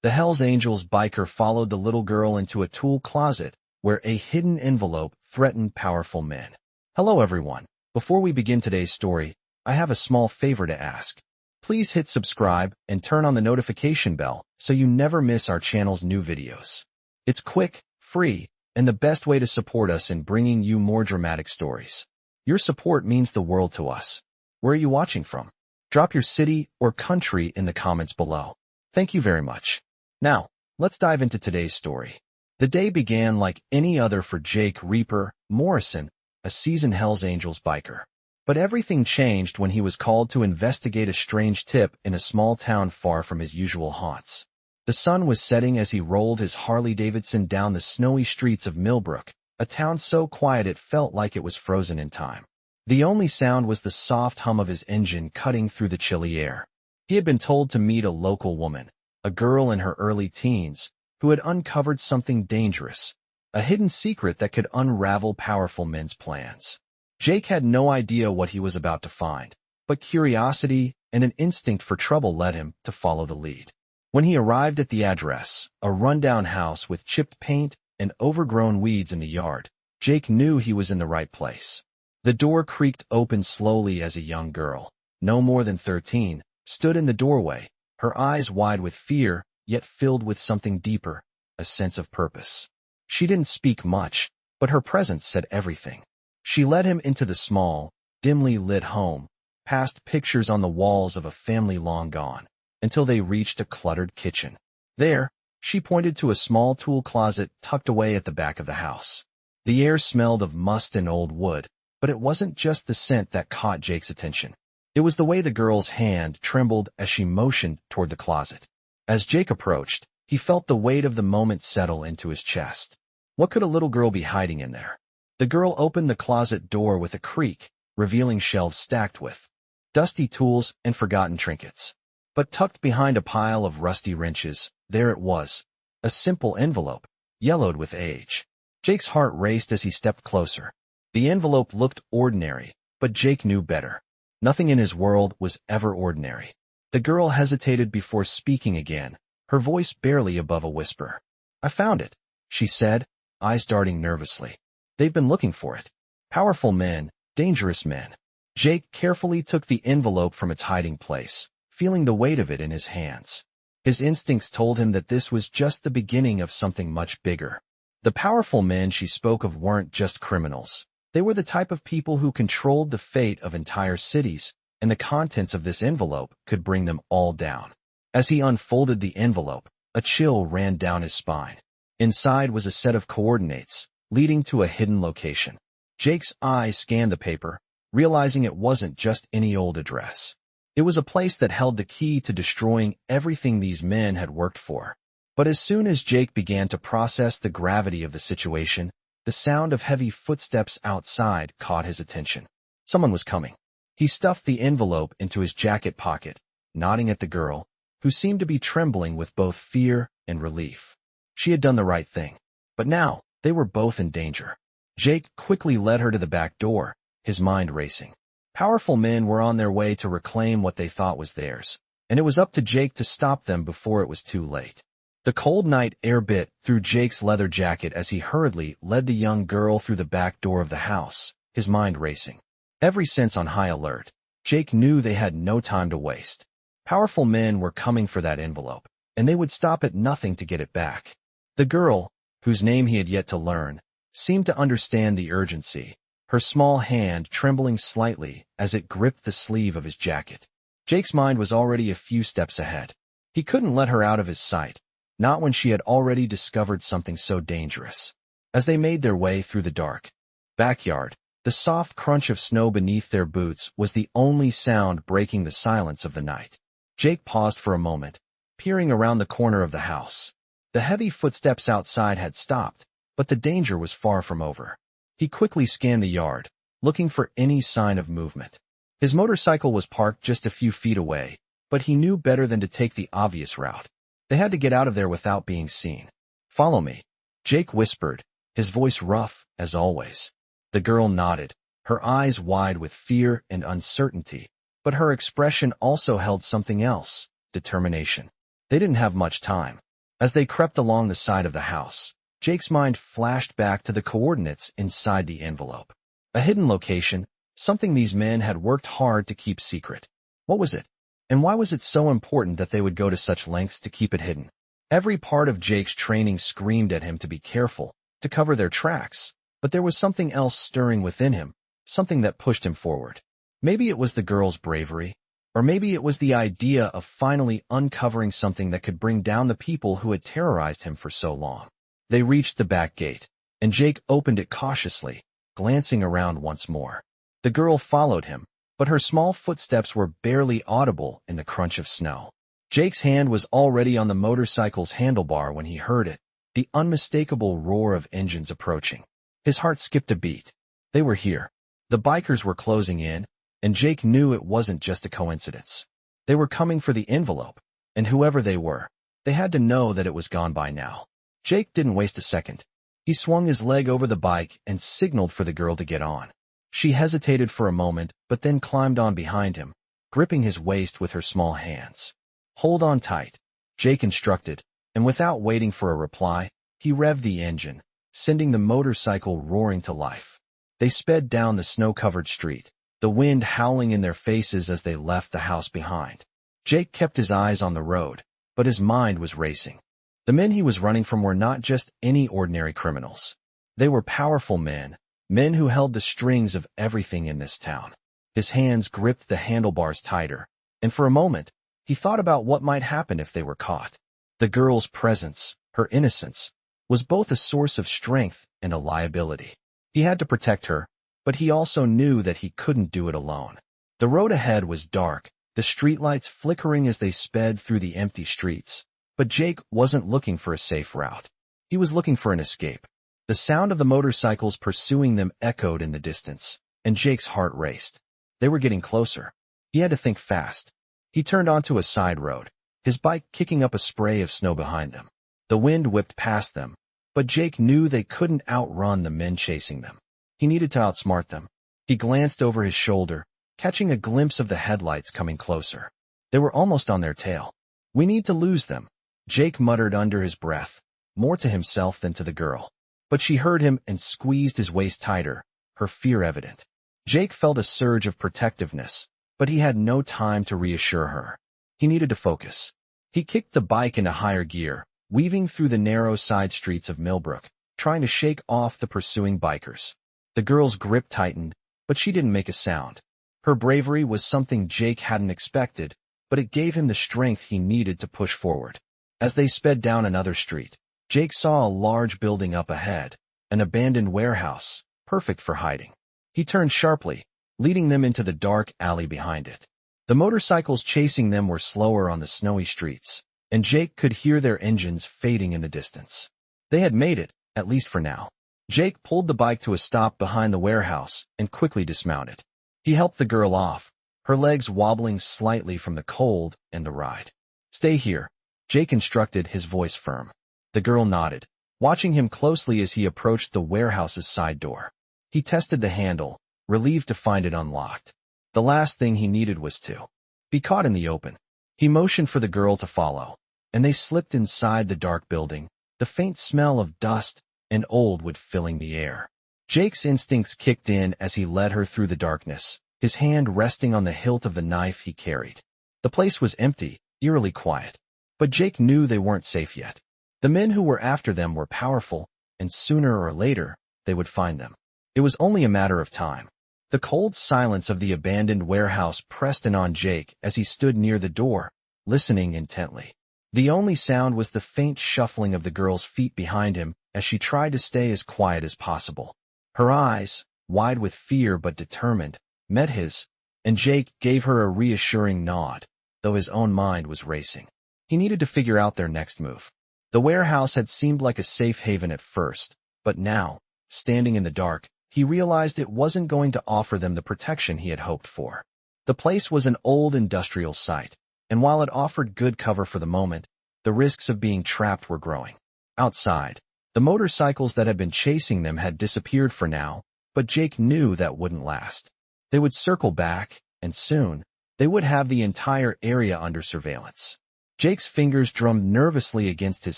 The Hells Angels biker followed the little girl into a tool closet where a hidden envelope threatened powerful men. Hello everyone. Before we begin today's story, I have a small favor to ask. Please hit subscribe and turn on the notification bell so you never miss our channel's new videos. It's quick, free, and the best way to support us in bringing you more dramatic stories. Your support means the world to us. Where are you watching from? Drop your city or country in the comments below. Thank you very much. Now, let's dive into today's story. The day began like any other for Jake Reaper Morrison, a seasoned Hells Angels biker. But everything changed when he was called to investigate a strange tip in a small town far from his usual haunts. The sun was setting as he rolled his Harley-Davidson down the snowy streets of Millbrook, a town so quiet it felt like it was frozen in time. The only sound was the soft hum of his engine cutting through the chilly air. He had been told to meet a local woman, a girl in her early teens, who had uncovered something dangerous, a hidden secret that could unravel powerful men's plans. Jake had no idea what he was about to find, but curiosity and an instinct for trouble led him to follow the lead. When he arrived at the address, a rundown house with chipped paint and overgrown weeds in the yard, Jake knew he was in the right place. The door creaked open slowly as a young girl, no more than 13, stood in the doorway, her eyes wide with fear, yet filled with something deeper, a sense of purpose. She didn't speak much, but her presence said everything. She led him into the small, dimly lit home, past pictures on the walls of a family long gone, until they reached a cluttered kitchen. There, she pointed to a small tool closet tucked away at the back of the house. The air smelled of must and old wood, but it wasn't just the scent that caught Jake's attention. It was the way the girl's hand trembled as she motioned toward the closet. As Jake approached, he felt the weight of the moment settle into his chest. What could a little girl be hiding in there? The girl opened the closet door with a creak, revealing shelves stacked with dusty tools and forgotten trinkets. But tucked behind a pile of rusty wrenches, there it was, a simple envelope, yellowed with age. Jake's heart raced as he stepped closer. The envelope looked ordinary, but Jake knew better. Nothing in his world was ever ordinary. The girl hesitated before speaking again, her voice barely above a whisper. "I found it," she said, eyes darting nervously. "They've been looking for it. Powerful men, dangerous men." Jake carefully took the envelope from its hiding place, feeling the weight of it in his hands. His instincts told him that this was just the beginning of something much bigger. The powerful men she spoke of weren't just criminals. They were the type of people who controlled the fate of entire cities, and the contents of this envelope could bring them all down. As he unfolded the envelope, a chill ran down his spine. Inside was a set of coordinates, leading to a hidden location. Jake's eyes scanned the paper, realizing it wasn't just any old address. It was a place that held the key to destroying everything these men had worked for. But as soon as Jake began to process the gravity of the situation, the sound of heavy footsteps outside caught his attention. Someone was coming. He stuffed the envelope into his jacket pocket, nodding at the girl, who seemed to be trembling with both fear and relief. She had done the right thing. But now, they were both in danger. Jake quickly led her to the back door, his mind racing. Powerful men were on their way to reclaim what they thought was theirs, and it was up to Jake to stop them before it was too late. The cold night air bit through Jake's leather jacket as he hurriedly led the young girl through the back door of the house, his mind racing. Every sense on high alert, Jake knew they had no time to waste. Powerful men were coming for that envelope, and they would stop at nothing to get it back. The girl, whose name he had yet to learn, seemed to understand the urgency, her small hand trembling slightly as it gripped the sleeve of his jacket. Jake's mind was already a few steps ahead. He couldn't let her out of his sight, not when she had already discovered something so dangerous. As they made their way through the dark backyard, the soft crunch of snow beneath their boots was the only sound breaking the silence of the night. Jake paused for a moment, peering around the corner of the house. The heavy footsteps outside had stopped, but the danger was far from over. He quickly scanned the yard, looking for any sign of movement. His motorcycle was parked just a few feet away, but he knew better than to take the obvious route. They had to get out of there without being seen. "Follow me," Jake whispered, his voice rough as always. The girl nodded, her eyes wide with fear and uncertainty, but her expression also held something else, determination. They didn't have much time. As they crept along the side of the house, Jake's mind flashed back to the coordinates inside the envelope. A hidden location, something these men had worked hard to keep secret. What was it? And why was it so important that they would go to such lengths to keep it hidden? Every part of Jake's training screamed at him to be careful, to cover their tracks, but there was something else stirring within him, something that pushed him forward. Maybe it was the girl's bravery, or maybe it was the idea of finally uncovering something that could bring down the people who had terrorized him for so long. They reached the back gate, and Jake opened it cautiously, glancing around once more. The girl followed him, but her small footsteps were barely audible in the crunch of snow. Jake's hand was already on the motorcycle's handlebar when he heard it, the unmistakable roar of engines approaching. His heart skipped a beat. They were here. The bikers were closing in, and Jake knew it wasn't just a coincidence. They were coming for the envelope, and whoever they were, they had to know that it was gone by now. Jake didn't waste a second. He swung his leg over the bike and signaled for the girl to get on. She hesitated for a moment, but then climbed on behind him, gripping his waist with her small hands. "Hold on tight," Jake instructed, and without waiting for a reply, he revved the engine, sending the motorcycle roaring to life. They sped down the snow-covered street, the wind howling in their faces as they left the house behind. Jake kept his eyes on the road, but his mind was racing. The men he was running from were not just any ordinary criminals. They were powerful men who held the strings of everything in this town. His hands gripped the handlebars tighter, and for a moment, he thought about what might happen if they were caught. The girl's presence, her innocence, was both a source of strength and a liability. He had to protect her, but he also knew that he couldn't do it alone. The road ahead was dark, the streetlights flickering as they sped through the empty streets. But Jake wasn't looking for a safe route. He was looking for an escape. The sound of the motorcycles pursuing them echoed in the distance, and Jake's heart raced. They were getting closer. He had to think fast. He turned onto a side road, his bike kicking up a spray of snow behind them. The wind whipped past them, but Jake knew they couldn't outrun the men chasing them. He needed to outsmart them. He glanced over his shoulder, catching a glimpse of the headlights coming closer. They were almost on their tail. "We need to lose them," Jake muttered under his breath, more to himself than to the girl. But she heard him and squeezed his waist tighter, her fear evident. Jake felt a surge of protectiveness, but he had no time to reassure her. He needed to focus. He kicked the bike into higher gear, weaving through the narrow side streets of Millbrook, trying to shake off the pursuing bikers. The girl's grip tightened, but she didn't make a sound. Her bravery was something Jake hadn't expected, but it gave him the strength he needed to push forward. As they sped down another street, Jake saw a large building up ahead, an abandoned warehouse, perfect for hiding. He turned sharply, leading them into the dark alley behind it. The motorcycles chasing them were slower on the snowy streets, and Jake could hear their engines fading in the distance. They had made it, at least for now. Jake pulled the bike to a stop behind the warehouse and quickly dismounted. He helped the girl off, her legs wobbling slightly from the cold and the ride. "Stay here," Jake instructed, his voice firm. The girl nodded, watching him closely as he approached the warehouse's side door. He tested the handle, relieved to find it unlocked. The last thing he needed was to be caught in the open. He motioned for the girl to follow, and they slipped inside the dark building, the faint smell of dust and old wood filling the air. Jake's instincts kicked in as he led her through the darkness, his hand resting on the hilt of the knife he carried. The place was empty, eerily quiet, but Jake knew they weren't safe yet. The men who were after them were powerful, and sooner or later, they would find them. It was only a matter of time. The cold silence of the abandoned warehouse pressed in on Jake as he stood near the door, listening intently. The only sound was the faint shuffling of the girl's feet behind him as she tried to stay as quiet as possible. Her eyes, wide with fear but determined, met his, and Jake gave her a reassuring nod, though his own mind was racing. He needed to figure out their next move. The warehouse had seemed like a safe haven at first, but now, standing in the dark, he realized it wasn't going to offer them the protection he had hoped for. The place was an old industrial site, and while it offered good cover for the moment, the risks of being trapped were growing. Outside, the motorcycles that had been chasing them had disappeared for now, but Jake knew that wouldn't last. They would circle back, and soon, they would have the entire area under surveillance. Jake's fingers drummed nervously against his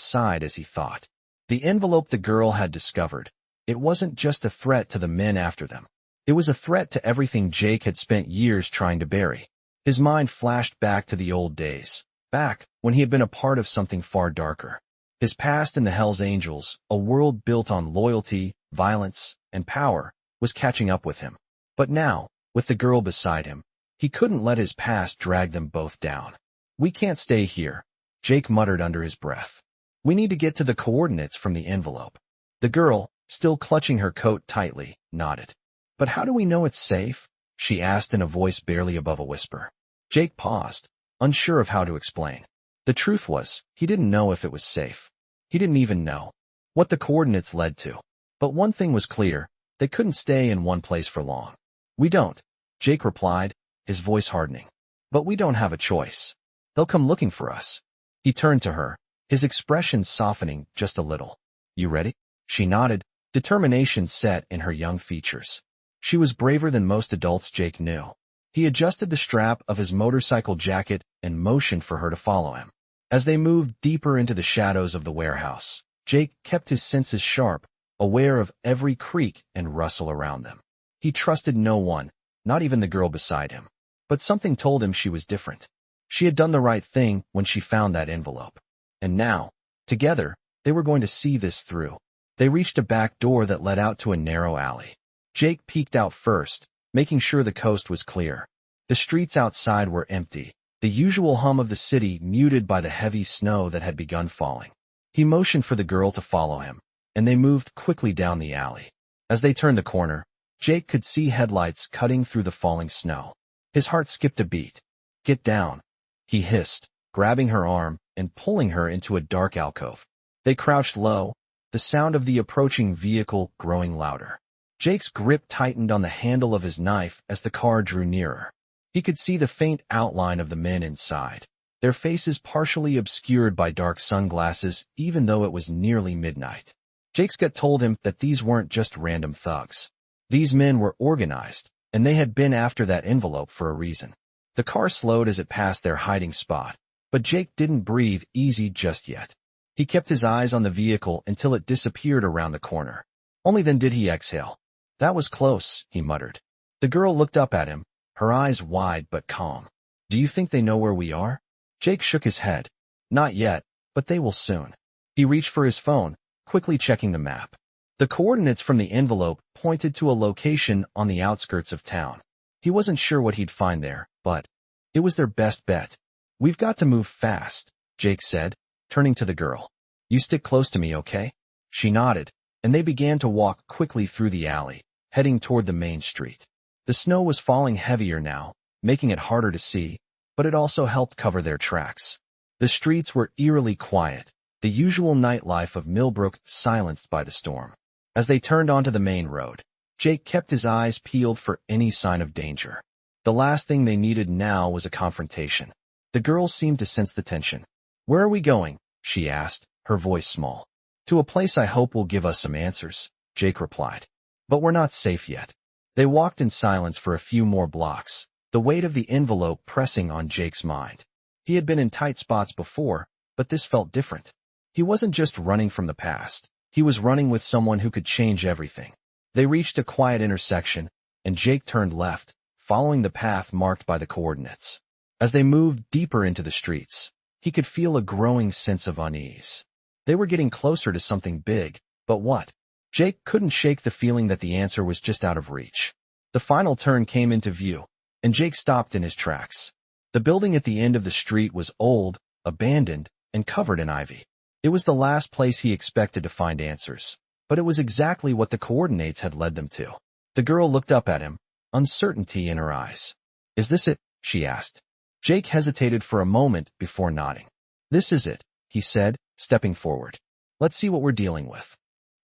side as he thought. The envelope the girl had discovered. It wasn't just a threat to the men after them. It was a threat to everything Jake had spent years trying to bury. His mind flashed back to the old days, back when he had been a part of something far darker. His past in the Hells Angels, a world built on loyalty, violence, and power, was catching up with him. But now, with the girl beside him, he couldn't let his past drag them both down. "We can't stay here," Jake muttered under his breath. "We need to get to the coordinates from the envelope." The girl, still clutching her coat tightly, nodded. "But how do we know it's safe?" she asked in a voice barely above a whisper. Jake paused, unsure of how to explain. The truth was, he didn't know if it was safe. He didn't even know what the coordinates led to. But one thing was clear, they couldn't stay in one place for long. "We don't," Jake replied, his voice hardening. "But we don't have a choice. They'll come looking for us." He turned to her, his expression softening just a little. "You ready?" She nodded, determination set in her young features. She was braver than most adults Jake knew. He adjusted the strap of his motorcycle jacket and motioned for her to follow him. As they moved deeper into the shadows of the warehouse, Jake kept his senses sharp, aware of every creak and rustle around them. He trusted no one, not even the girl beside him. But something told him she was different. She had done the right thing when she found that envelope. And now, together, they were going to see this through. They reached a back door that led out to a narrow alley. Jake peeked out first, making sure the coast was clear. The streets outside were empty, the usual hum of the city muted by the heavy snow that had begun falling. He motioned for the girl to follow him, and they moved quickly down the alley. As they turned the corner, Jake could see headlights cutting through the falling snow. His heart skipped a beat. "Get down," he hissed, grabbing her arm and pulling her into a dark alcove. They crouched low, the sound of the approaching vehicle growing louder. Jake's grip tightened on the handle of his knife as the car drew nearer. He could see the faint outline of the men inside, their faces partially obscured by dark sunglasses even though it was nearly midnight. Jake's gut told him that these weren't just random thugs. These men were organized, and they had been after that envelope for a reason. The car slowed as it passed their hiding spot, but Jake didn't breathe easy just yet. He kept his eyes on the vehicle until it disappeared around the corner. Only then did he exhale. "That was close," he muttered. The girl looked up at him, her eyes wide but calm. "Do you think they know where we are?" Jake shook his head. "Not yet, but they will soon." He reached for his phone, quickly checking the map. The coordinates from the envelope pointed to a location on the outskirts of town. He wasn't sure what he'd find there, but it was their best bet. "We've got to move fast," Jake said, turning to the girl. "You stick close to me, okay?" She nodded, and they began to walk quickly through the alley, heading toward the main street. The snow was falling heavier now, making it harder to see, but it also helped cover their tracks. The streets were eerily quiet, the usual nightlife of Millbrook silenced by the storm. As they turned onto the main road, Jake kept his eyes peeled for any sign of danger. The last thing they needed now was a confrontation. The girl seemed to sense the tension. "Where are we going?" she asked, her voice small. "To a place I hope will give us some answers," Jake replied. "But we're not safe yet." They walked in silence for a few more blocks, the weight of the envelope pressing on Jake's mind. He had been in tight spots before, but this felt different. He wasn't just running from the past. He was running with someone who could change everything. They reached a quiet intersection, and Jake turned left, following the path marked by the coordinates. As they moved deeper into the streets, he could feel a growing sense of unease. They were getting closer to something big, but what? Jake couldn't shake the feeling that the answer was just out of reach. The final turn came into view, and Jake stopped in his tracks. The building at the end of the street was old, abandoned, and covered in ivy. It was the last place he expected to find answers, but it was exactly what the coordinates had led them to. The girl looked up at him, uncertainty in her eyes. "Is this it?" she asked. Jake hesitated for a moment before nodding. "This is it," he said, stepping forward. "Let's see what we're dealing with."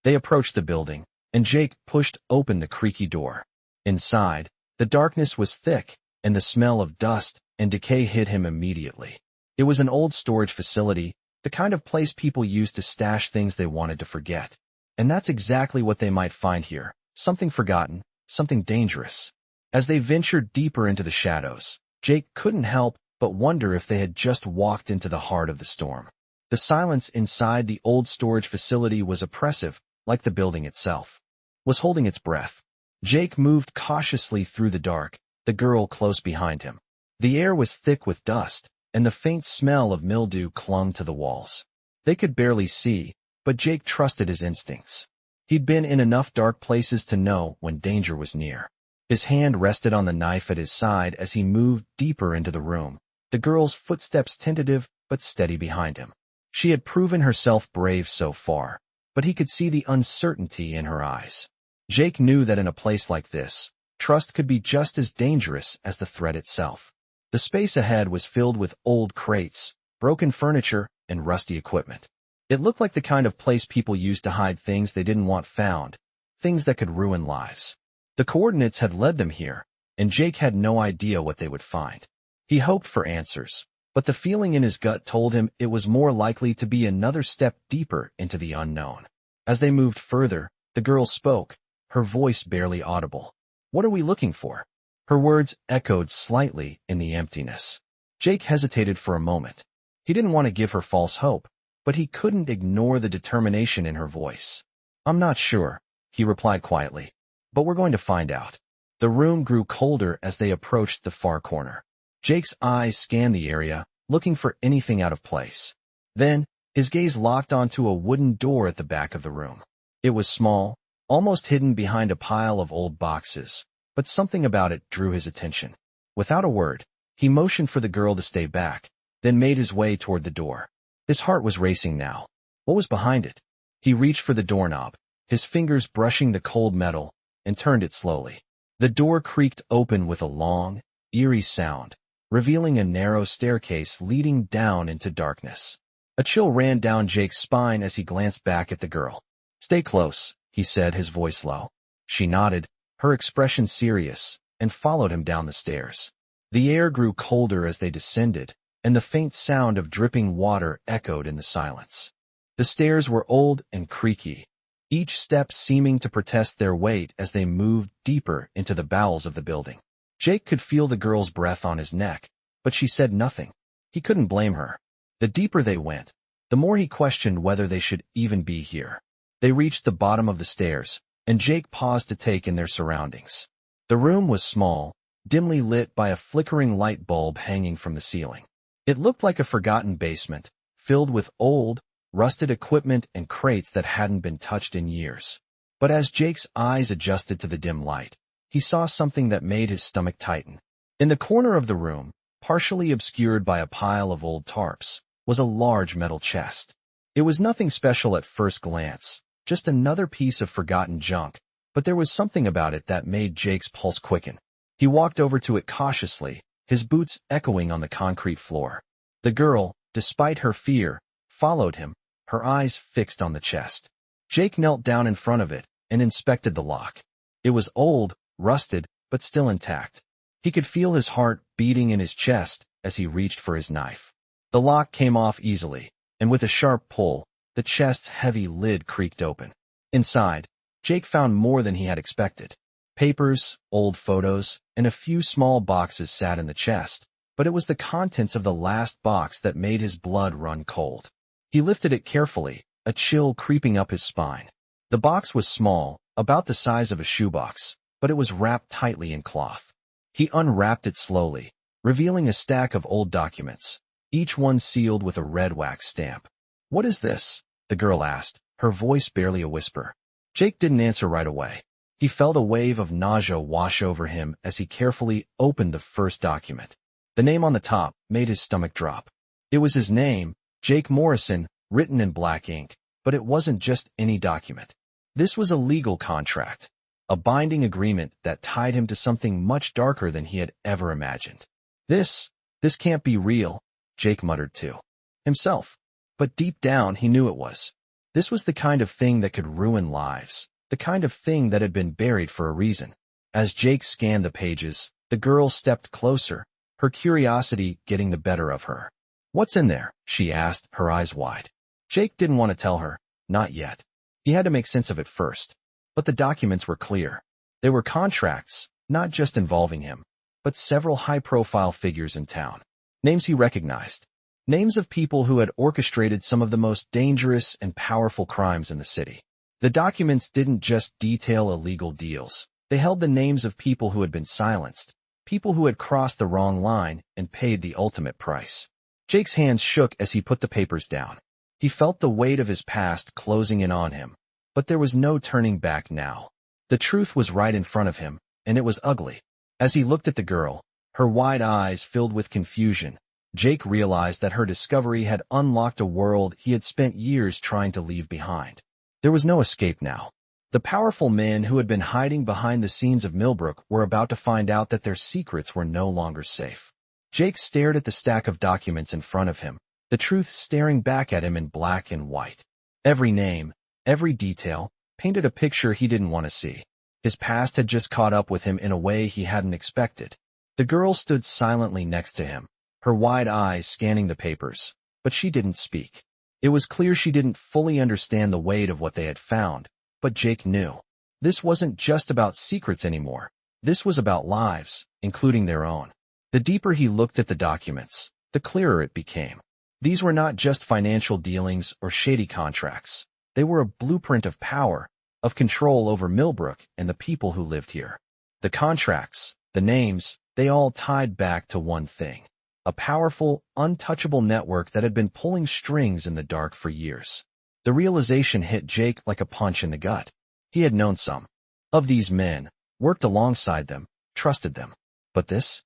They approached the building, and Jake pushed open the creaky door. Inside, the darkness was thick, and the smell of dust and decay hit him immediately. It was an old storage facility, the kind of place people used to stash things they wanted to forget. And that's exactly what they might find here, something forgotten, something dangerous. As they ventured deeper into the shadows, Jake couldn't help but wonder if they had just walked into the heart of the storm. The silence inside the old storage facility was oppressive, like the building itself was holding its breath. Jake moved cautiously through the dark, the girl close behind him. The air was thick with dust, and the faint smell of mildew clung to the walls. They could barely see, but Jake trusted his instincts. He'd been in enough dark places to know when danger was near. His hand rested on the knife at his side as he moved deeper into the room, the girl's footsteps tentative but steady behind him. She had proven herself brave so far, but he could see the uncertainty in her eyes. Jake knew that in a place like this, trust could be just as dangerous as the threat itself. The space ahead was filled with old crates, broken furniture, and rusty equipment. It looked like the kind of place people used to hide things they didn't want found, things that could ruin lives. The coordinates had led them here, and Jake had no idea what they would find. He hoped for answers, but the feeling in his gut told him it was more likely to be another step deeper into the unknown. As they moved further, the girl spoke, her voice barely audible. "What are we looking for?" Her words echoed slightly in the emptiness. Jake hesitated for a moment. He didn't want to give her false hope, but he couldn't ignore the determination in her voice. "I'm not sure," he replied quietly, "but we're going to find out." The room grew colder as they approached the far corner. Jake's eyes scanned the area, looking for anything out of place. Then, his gaze locked onto a wooden door at the back of the room. It was small, almost hidden behind a pile of old boxes, but something about it drew his attention. Without a word, he motioned for the girl to stay back, then made his way toward the door. His heart was racing now. What was behind it? He reached for the doorknob, his fingers brushing the cold metal, and turned it slowly. The door creaked open with a long, eerie sound, revealing a narrow staircase leading down into darkness. A chill ran down Jake's spine as he glanced back at the girl. "Stay close," he said, his voice low. She nodded, her expression serious, and followed him down the stairs. The air grew colder as they descended, and the faint sound of dripping water echoed in the silence. The stairs were old and creaky, each step seeming to protest their weight as they moved deeper into the bowels of the building. Jake could feel the girl's breath on his neck, but she said nothing. He couldn't blame her. The deeper they went, the more he questioned whether they should even be here. They reached the bottom of the stairs, and Jake paused to take in their surroundings. The room was small, dimly lit by a flickering light bulb hanging from the ceiling. It looked like a forgotten basement, filled with old, rusted equipment and crates that hadn't been touched in years. But as Jake's eyes adjusted to the dim light, he saw something that made his stomach tighten. In the corner of the room, partially obscured by a pile of old tarps, was a large metal chest. It was nothing special at first glance, just another piece of forgotten junk, but there was something about it that made Jake's pulse quicken. He walked over to it cautiously, his boots echoing on the concrete floor. The girl, despite her fear, followed him, her eyes fixed on the chest. Jake knelt down in front of it and inspected the lock. It was old, rusted, but still intact. He could feel his heart beating in his chest as he reached for his knife. The lock came off easily, and with a sharp pull, the chest's heavy lid creaked open. Inside, Jake found more than he had expected. Papers, old photos, and a few small boxes sat in the chest, but it was the contents of the last box that made his blood run cold. He lifted it carefully, a chill creeping up his spine. The box was small, about the size of a shoebox, but it was wrapped tightly in cloth. He unwrapped it slowly, revealing a stack of old documents, each one sealed with a red wax stamp. "What is this?" the girl asked, her voice barely a whisper. Jake didn't answer right away. He felt a wave of nausea wash over him as he carefully opened the first document. The name on the top made his stomach drop. It was his name, Jake Morrison, written in black ink, but it wasn't just any document. This was a legal contract, a binding agreement that tied him to something much darker than he had ever imagined. This can't be real," Jake muttered to himself. But deep down he knew it was. This was the kind of thing that could ruin lives, the kind of thing that had been buried for a reason. As Jake scanned the pages, the girl stepped closer, her curiosity getting the better of her. "What's in there?" she asked, her eyes wide. Jake didn't want to tell her, not yet. He had to make sense of it first. But the documents were clear. They were contracts, not just involving him, but several high-profile figures in town. Names he recognized. Names of people who had orchestrated some of the most dangerous and powerful crimes in the city. The documents didn't just detail illegal deals. They held the names of people who had been silenced, people who had crossed the wrong line and paid the ultimate price. Jake's hands shook as he put the papers down. He felt the weight of his past closing in on him, but there was no turning back now. The truth was right in front of him, and it was ugly. As he looked at the girl, her wide eyes filled with confusion, Jake realized that her discovery had unlocked a world he had spent years trying to leave behind. There was no escape now. The powerful men who had been hiding behind the scenes of Millbrook were about to find out that their secrets were no longer safe. Jake stared at the stack of documents in front of him, the truth staring back at him in black and white. Every name, every detail, painted a picture he didn't want to see. His past had just caught up with him in a way he hadn't expected. The girl stood silently next to him, her wide eyes scanning the papers, but she didn't speak. It was clear she didn't fully understand the weight of what they had found, but Jake knew. This wasn't just about secrets anymore. This was about lives, including their own. The deeper he looked at the documents, the clearer it became. These were not just financial dealings or shady contracts. They were a blueprint of power, of control over Millbrook and the people who lived here. The contracts, the names, they all tied back to one thing. A powerful, untouchable network that had been pulling strings in the dark for years. The realization hit Jake like a punch in the gut. He had known some of these men, worked alongside them, trusted them. But this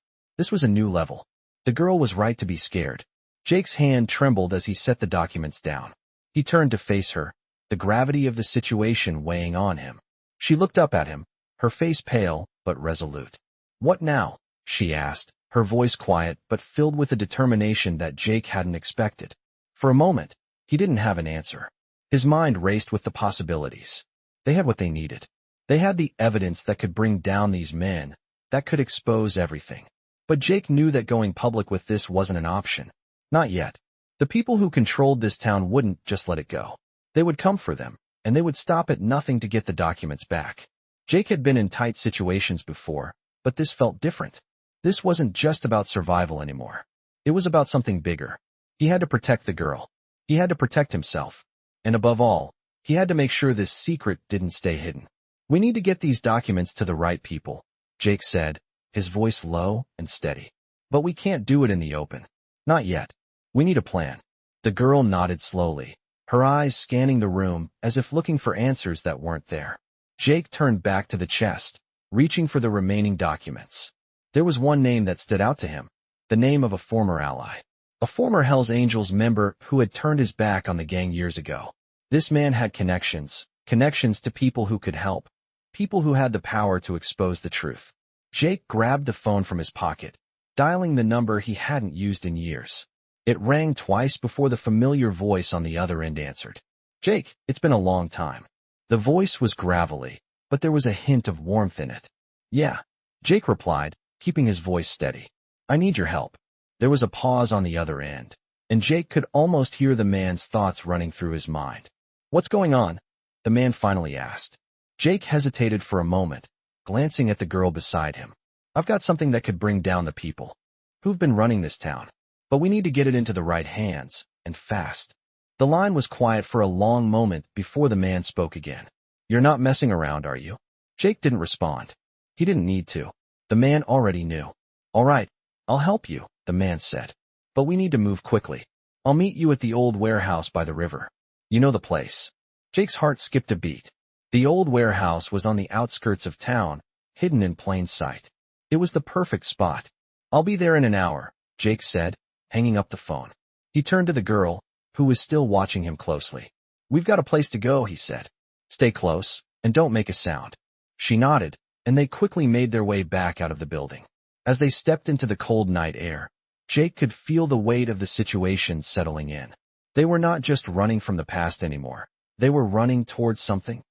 was a new level. The girl was right to be scared. Jake's hand trembled as he set the documents down. He turned to face her, the gravity of the situation weighing on him. She looked up at him, her face pale but resolute. "What now?" she asked, her voice quiet but filled with a determination that Jake hadn't expected. For a moment, he didn't have an answer. His mind raced with the possibilities. They had what they needed. They had the evidence that could bring down these men, that could expose everything. But Jake knew that going public with this wasn't an option. Not yet. The people who controlled this town wouldn't just let it go. They would come for them, and they would stop at nothing to get the documents back. Jake had been in tight situations before, but this felt different. This wasn't just about survival anymore. It was about something bigger. He had to protect the girl. He had to protect himself. And above all, he had to make sure this secret didn't stay hidden. "We need to get these documents to the right people," Jake said, his voice low and steady. "But we can't do it in the open. Not yet. We need a plan." The girl nodded slowly, her eyes scanning the room as if looking for answers that weren't there. Jake turned back to the chest, reaching for the remaining documents. There was one name that stood out to him, the name of a former ally. A former Hells Angels member who had turned his back on the gang years ago. This man had connections to people who could help, people who had the power to expose the truth. Jake grabbed the phone from his pocket, dialing the number he hadn't used in years. It rang twice before the familiar voice on the other end answered. "Jake, it's been a long time." The voice was gravelly, but there was a hint of warmth in it. "Yeah," Jake replied, keeping his voice steady. "I need your help." There was a pause on the other end, and Jake could almost hear the man's thoughts running through his mind. "What's going on?" the man finally asked. Jake hesitated for a moment, glancing at the girl beside him. "I've got something that could bring down the people who've been running this town. But we need to get it into the right hands, and fast." The line was quiet for a long moment before the man spoke again. "You're not messing around, are you?" Jake didn't respond. He didn't need to. The man already knew. "All right, I'll help you," the man said. "But we need to move quickly. I'll meet you at the old warehouse by the river. You know the place." Jake's heart skipped a beat. The old warehouse was on the outskirts of town, hidden in plain sight. It was the perfect spot. "I'll be there in an hour," Jake said, hanging up the phone. He turned to the girl, who was still watching him closely. "We've got a place to go," he said. "Stay close, and don't make a sound." She nodded, and they quickly made their way back out of the building. As they stepped into the cold night air, Jake could feel the weight of the situation settling in. They were not just running from the past anymore. They were running towards something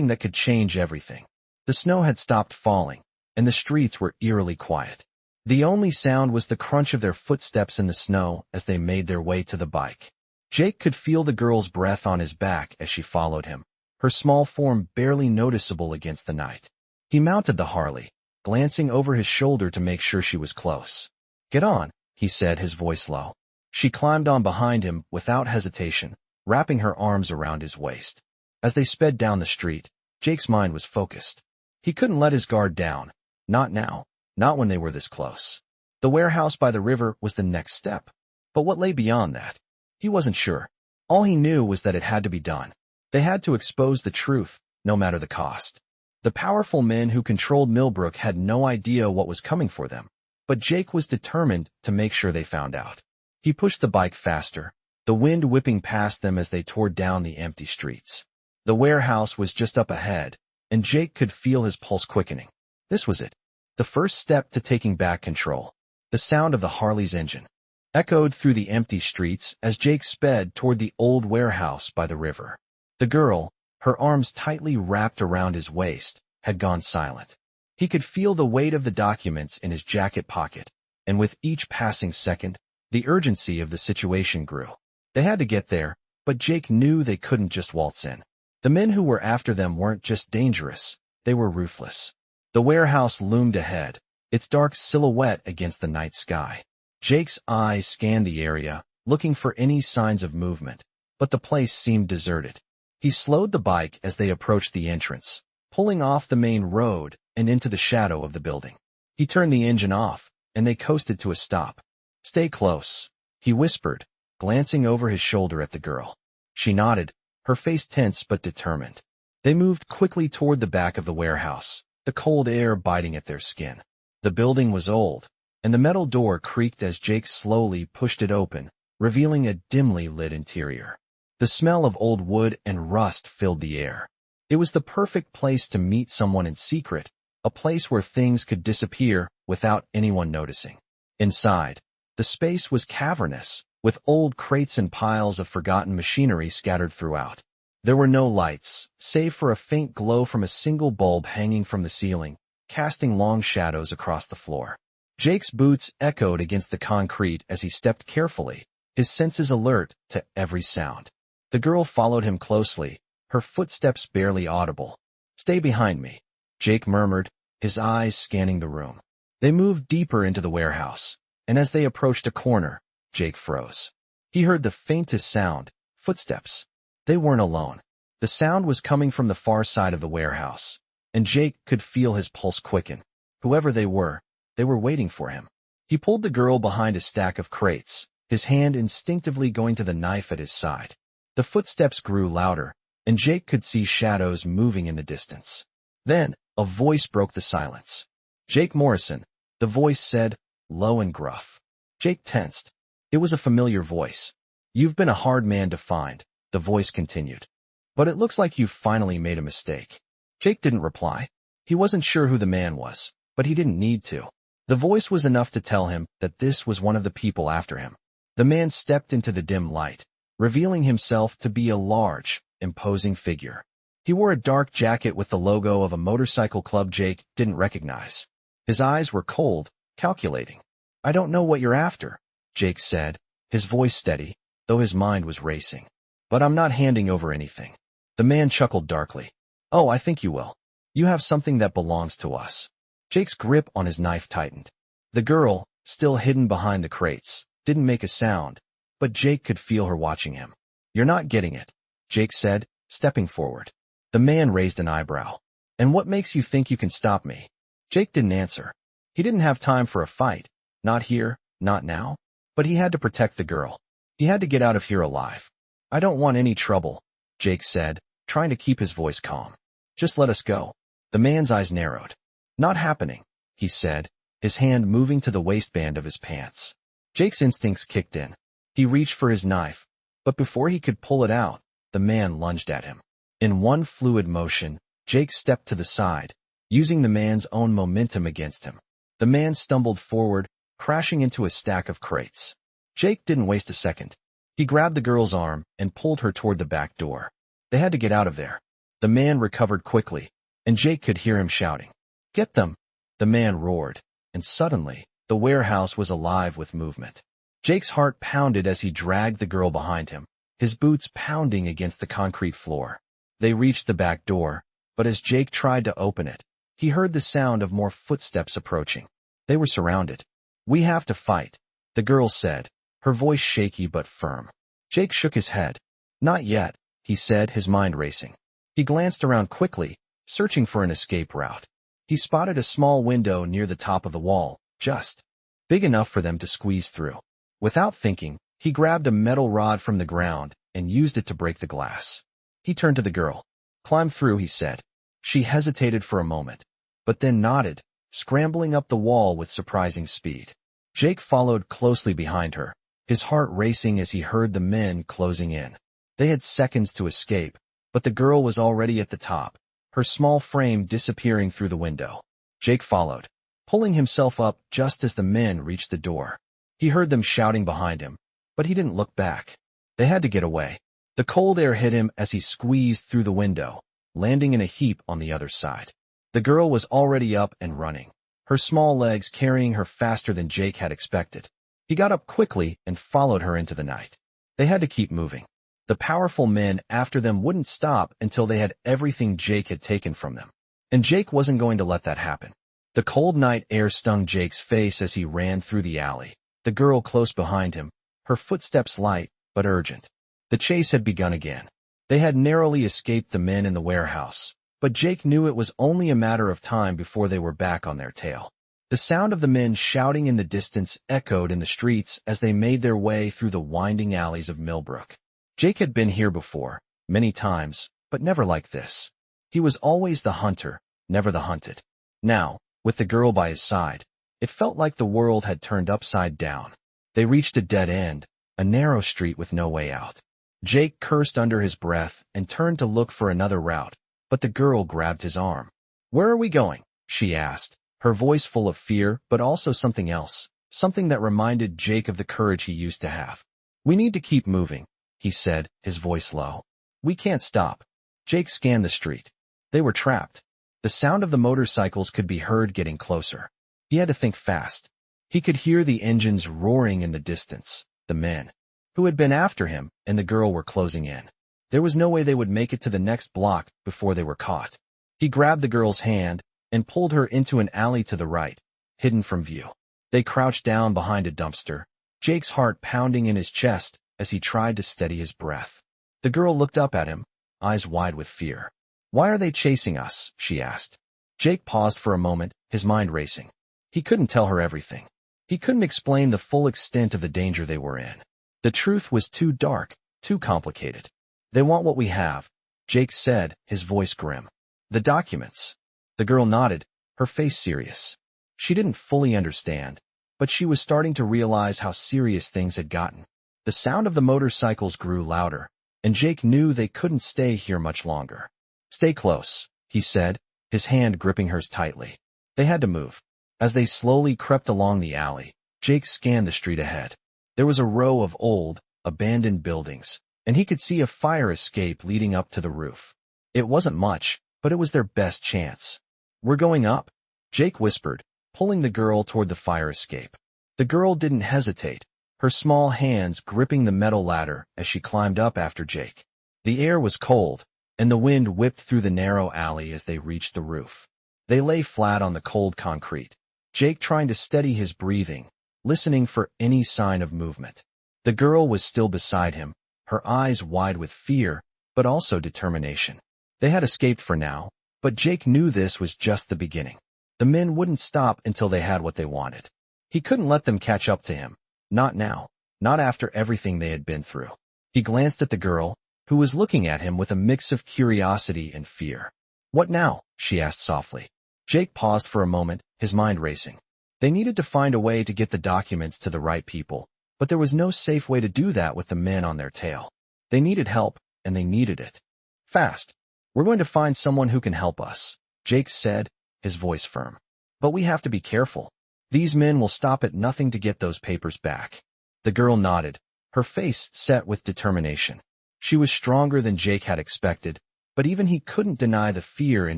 that could change everything. The snow had stopped falling, and the streets were eerily quiet. The only sound was the crunch of their footsteps in the snow as they made their way to the bike. Jake could feel the girl's breath on his back as she followed him, her small form barely noticeable against the night. He mounted the Harley, glancing over his shoulder to make sure she was close. "Get on," he said, his voice low. She climbed on behind him without hesitation, wrapping her arms around his waist. As they sped down the street, Jake's mind was focused. He couldn't let his guard down. Not now. Not when they were this close. The warehouse by the river was the next step. But what lay beyond that? He wasn't sure. All he knew was that it had to be done. They had to expose the truth, no matter the cost. The powerful men who controlled Millbrook had no idea what was coming for them, but Jake was determined to make sure they found out. He pushed the bike faster, the wind whipping past them as they tore down the empty streets. The warehouse was just up ahead, and Jake could feel his pulse quickening. This was it. The first step to taking back control. The sound of the Harley's engine echoed through the empty streets as Jake sped toward the old warehouse by the river. The girl, her arms tightly wrapped around his waist, had gone silent. He could feel the weight of the documents in his jacket pocket, and with each passing second, the urgency of the situation grew. They had to get there, but Jake knew they couldn't just waltz in. The men who were after them weren't just dangerous, they were ruthless. The warehouse loomed ahead, its dark silhouette against the night sky. Jake's eyes scanned the area, looking for any signs of movement, but the place seemed deserted. He slowed the bike as they approached the entrance, pulling off the main road and into the shadow of the building. He turned the engine off, and they coasted to a stop. "Stay close," he whispered, glancing over his shoulder at the girl. She nodded, her face tense but determined. They moved quickly toward the back of the warehouse, the cold air biting at their skin. The building was old, and the metal door creaked as Jake slowly pushed it open, revealing a dimly lit interior. The smell of old wood and rust filled the air. It was the perfect place to meet someone in secret, a place where things could disappear without anyone noticing. Inside, the space was cavernous, with old crates and piles of forgotten machinery scattered throughout. There were no lights, save for a faint glow from a single bulb hanging from the ceiling, casting long shadows across the floor. Jake's boots echoed against the concrete as he stepped carefully, his senses alert to every sound. The girl followed him closely, her footsteps barely audible. "Stay behind me," Jake murmured, his eyes scanning the room. They moved deeper into the warehouse, and as they approached a corner, Jake froze. He heard the faintest sound, footsteps. They weren't alone. The sound was coming from the far side of the warehouse, and Jake could feel his pulse quicken. Whoever they were waiting for him. He pulled the girl behind a stack of crates, his hand instinctively going to the knife at his side. The footsteps grew louder, and Jake could see shadows moving in the distance. Then, a voice broke the silence. "Jake Morrison," the voice said, low and gruff. Jake tensed. It was a familiar voice. "You've been a hard man to find," the voice continued. "But it looks like you've finally made a mistake." Jake didn't reply. He wasn't sure who the man was, but he didn't need to. The voice was enough to tell him that this was one of the people after him. The man stepped into the dim light, revealing himself to be a large, imposing figure. He wore a dark jacket with the logo of a motorcycle club Jake didn't recognize. His eyes were cold, calculating. "I don't know what you're after," Jake said, his voice steady, though his mind was racing. "But I'm not handing over anything." The man chuckled darkly. "Oh, I think you will. You have something that belongs to us." Jake's grip on his knife tightened. The girl, still hidden behind the crates, didn't make a sound, but Jake could feel her watching him. "You're not getting it," Jake said, stepping forward. The man raised an eyebrow. "And what makes you think you can stop me?" Jake didn't answer. He didn't have time for a fight. Not here, not now. But he had to protect the girl. He had to get out of here alive. "I don't want any trouble," Jake said, trying to keep his voice calm. "Just let us go." The man's eyes narrowed. "Not happening," he said, his hand moving to the waistband of his pants. Jake's instincts kicked in. He reached for his knife, but before he could pull it out, the man lunged at him. In one fluid motion, Jake stepped to the side, using the man's own momentum against him. The man stumbled forward, crashing into a stack of crates. Jake didn't waste a second. He grabbed the girl's arm and pulled her toward the back door. They had to get out of there. The man recovered quickly, and Jake could hear him shouting. "Get them!" The man roared, and suddenly, the warehouse was alive with movement. Jake's heart pounded as he dragged the girl behind him, his boots pounding against the concrete floor. They reached the back door, but as Jake tried to open it, he heard the sound of more footsteps approaching. They were surrounded. "We have to fight," the girl said, her voice shaky but firm. Jake shook his head. Not yet, he said, his mind racing. He glanced around quickly, searching for an escape route. He spotted a small window near the top of the wall, just big enough for them to squeeze through. Without thinking, he grabbed a metal rod from the ground and used it to break the glass. He turned to the girl. Climb through, he said. She hesitated for a moment, but then nodded, scrambling up the wall with surprising speed. Jake followed closely behind her, his heart racing as he heard the men closing in. They had seconds to escape, but the girl was already at the top, her small frame disappearing through the window. Jake followed, pulling himself up just as the men reached the door. He heard them shouting behind him, but he didn't look back. They had to get away. The cold air hit him as he squeezed through the window, landing in a heap on the other side. The girl was already up and running, her small legs carrying her faster than Jake had expected. He got up quickly and followed her into the night. They had to keep moving. The powerful men after them wouldn't stop until they had everything Jake had taken from them. And Jake wasn't going to let that happen. The cold night air stung Jake's face as he ran through the alley, the girl close behind him, her footsteps light but urgent. The chase had begun again. They had narrowly escaped the men in the warehouse, but Jake knew it was only a matter of time before they were back on their tail. The sound of the men shouting in the distance echoed in the streets as they made their way through the winding alleys of Millbrook. Jake had been here before, many times, but never like this. He was always the hunter, never the hunted. Now, with the girl by his side, it felt like the world had turned upside down. They reached a dead end, a narrow street with no way out. Jake cursed under his breath and turned to look for another route, but the girl grabbed his arm. "Where are we going?" she asked, her voice full of fear but also something else, something that reminded Jake of the courage he used to have. "We need to keep moving," he said, his voice low. "We can't stop." Jake scanned the street. They were trapped. The sound of the motorcycles could be heard getting closer. He had to think fast. He could hear the engines roaring in the distance. The men who had been after him and the girl were closing in. There was no way they would make it to the next block before they were caught. He grabbed the girl's hand and pulled her into an alley to the right, hidden from view. They crouched down behind a dumpster, Jake's heart pounding in his chest as he tried to steady his breath. The girl looked up at him, eyes wide with fear. "Why are they chasing us?" she asked. Jake paused for a moment, his mind racing. He couldn't tell her everything. He couldn't explain the full extent of the danger they were in. The truth was too dark, too complicated. "They want what we have," Jake said, his voice grim. "The documents." The girl nodded, her face serious. She didn't fully understand, but she was starting to realize how serious things had gotten. The sound of the motorcycles grew louder, and Jake knew they couldn't stay here much longer. "Stay close," he said, his hand gripping hers tightly. They had to move. As they slowly crept along the alley, Jake scanned the street ahead. There was a row of old, abandoned buildings, and he could see a fire escape leading up to the roof. It wasn't much, but it was their best chance. "We're going up," Jake whispered, pulling the girl toward the fire escape. The girl didn't hesitate, her small hands gripping the metal ladder as she climbed up after Jake. The air was cold, and the wind whipped through the narrow alley as they reached the roof. They lay flat on the cold concrete, Jake trying to steady his breathing, listening for any sign of movement. The girl was still beside him, her eyes wide with fear, but also determination. They had escaped for now, but Jake knew this was just the beginning. The men wouldn't stop until they had what they wanted. He couldn't let them catch up to him. Not now. Not after everything they had been through. He glanced at the girl, who was looking at him with a mix of curiosity and fear. "What now?" she asked softly. Jake paused for a moment, his mind racing. They needed to find a way to get the documents to the right people, but there was no safe way to do that with the men on their tail. They needed help, and they needed it. "Fast. We're going to find someone who can help us," Jake said, his voice firm. "But we have to be careful. These men will stop at nothing to get those papers back." The girl nodded, her face set with determination. She was stronger than Jake had expected, but even he couldn't deny the fear in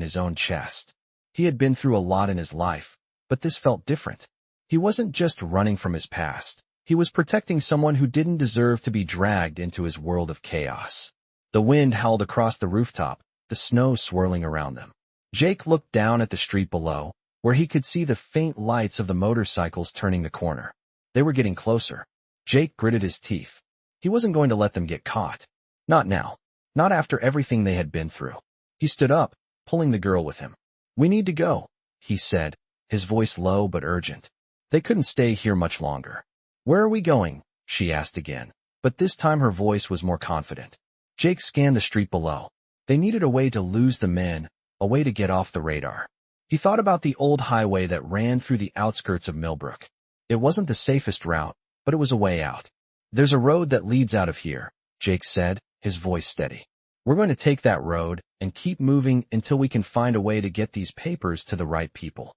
his own chest. He had been through a lot in his life, but this felt different. He wasn't just running from his past. He was protecting someone who didn't deserve to be dragged into his world of chaos. The wind howled across the rooftop, the snow swirling around them. Jake looked down at the street below, where he could see the faint lights of the motorcycles turning the corner. They were getting closer. Jake gritted his teeth. He wasn't going to let them get caught. Not now. Not after everything they had been through. He stood up, pulling the girl with him. "We need to go," he said, his voice low but urgent. They couldn't stay here much longer. "Where are we going?" she asked again, but this time her voice was more confident. Jake scanned the street below. They needed a way to lose the men, a way to get off the radar. He thought about the old highway that ran through the outskirts of Millbrook. It wasn't the safest route, but it was a way out. "There's a road that leads out of here," Jake said, his voice steady. "We're going to take that road and keep moving until we can find a way to get these papers to the right people."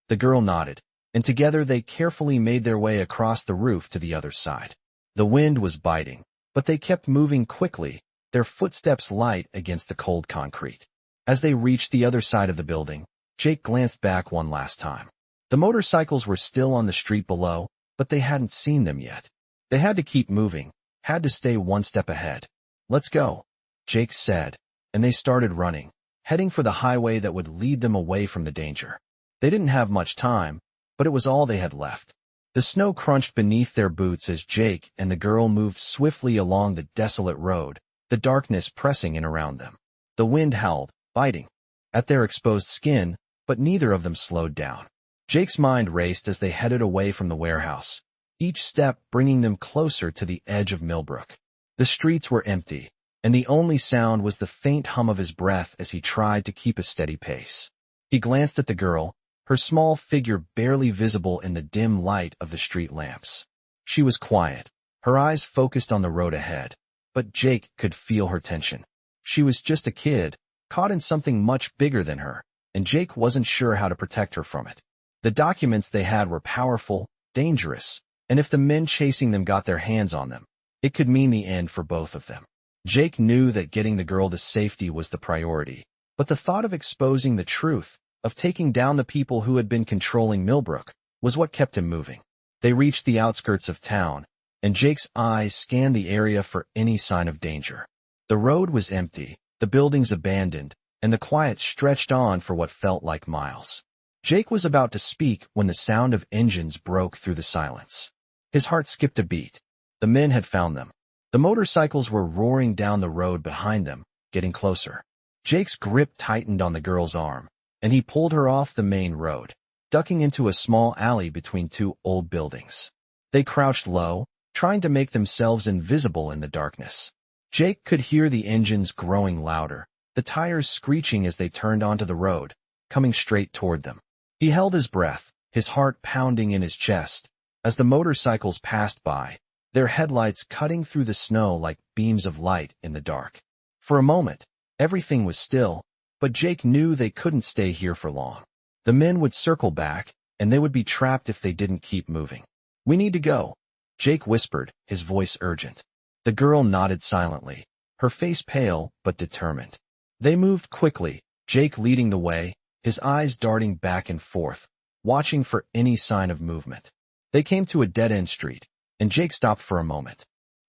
The girl nodded, and together they carefully made their way across the roof to the other side. The wind was biting, but they kept moving quickly, their footsteps light against the cold concrete. As they reached the other side of the building, Jake glanced back one last time. The motorcycles were still on the street below, but they hadn't seen them yet. They had to keep moving, had to stay one step ahead. "Let's go," Jake said, and they started running, heading for the highway that would lead them away from the danger. They didn't have much time, but it was all they had left. The snow crunched beneath their boots as Jake and the girl moved swiftly along the desolate road, the darkness pressing in around them. The wind howled, biting at their exposed skin, but neither of them slowed down. Jake's mind raced as they headed away from the warehouse, each step bringing them closer to the edge of Millbrook. The streets were empty, and the only sound was the faint hum of his breath as he tried to keep a steady pace. He glanced at the girl, her small figure barely visible in the dim light of the street lamps. She was quiet, her eyes focused on the road ahead, but Jake could feel her tension. She was just a kid, caught in something much bigger than her, and Jake wasn't sure how to protect her from it. The documents they had were powerful, dangerous, and if the men chasing them got their hands on them, it could mean the end for both of them. Jake knew that getting the girl to safety was the priority, but the thought of exposing the truth, of taking down the people who had been controlling Millbrook, was what kept him moving. They reached the outskirts of town, and Jake's eyes scanned the area for any sign of danger. The road was empty, the buildings abandoned, and the quiet stretched on for what felt like miles. Jake was about to speak when the sound of engines broke through the silence. His heart skipped a beat. The men had found them. The motorcycles were roaring down the road behind them, getting closer. Jake's grip tightened on the girl's arm, and he pulled her off the main road, ducking into a small alley between two old buildings. They crouched low, trying to make themselves invisible in the darkness. Jake could hear the engines growing louder, the tires screeching as they turned onto the road, coming straight toward them. He held his breath, his heart pounding in his chest, as the motorcycles passed by, their headlights cutting through the snow like beams of light in the dark. For a moment, everything was still, but Jake knew they couldn't stay here for long. The men would circle back, and they would be trapped if they didn't keep moving. "We need to go," Jake whispered, his voice urgent. The girl nodded silently, her face pale but determined. They moved quickly, Jake leading the way, his eyes darting back and forth, watching for any sign of movement. They came to a dead-end street, and Jake stopped for a moment,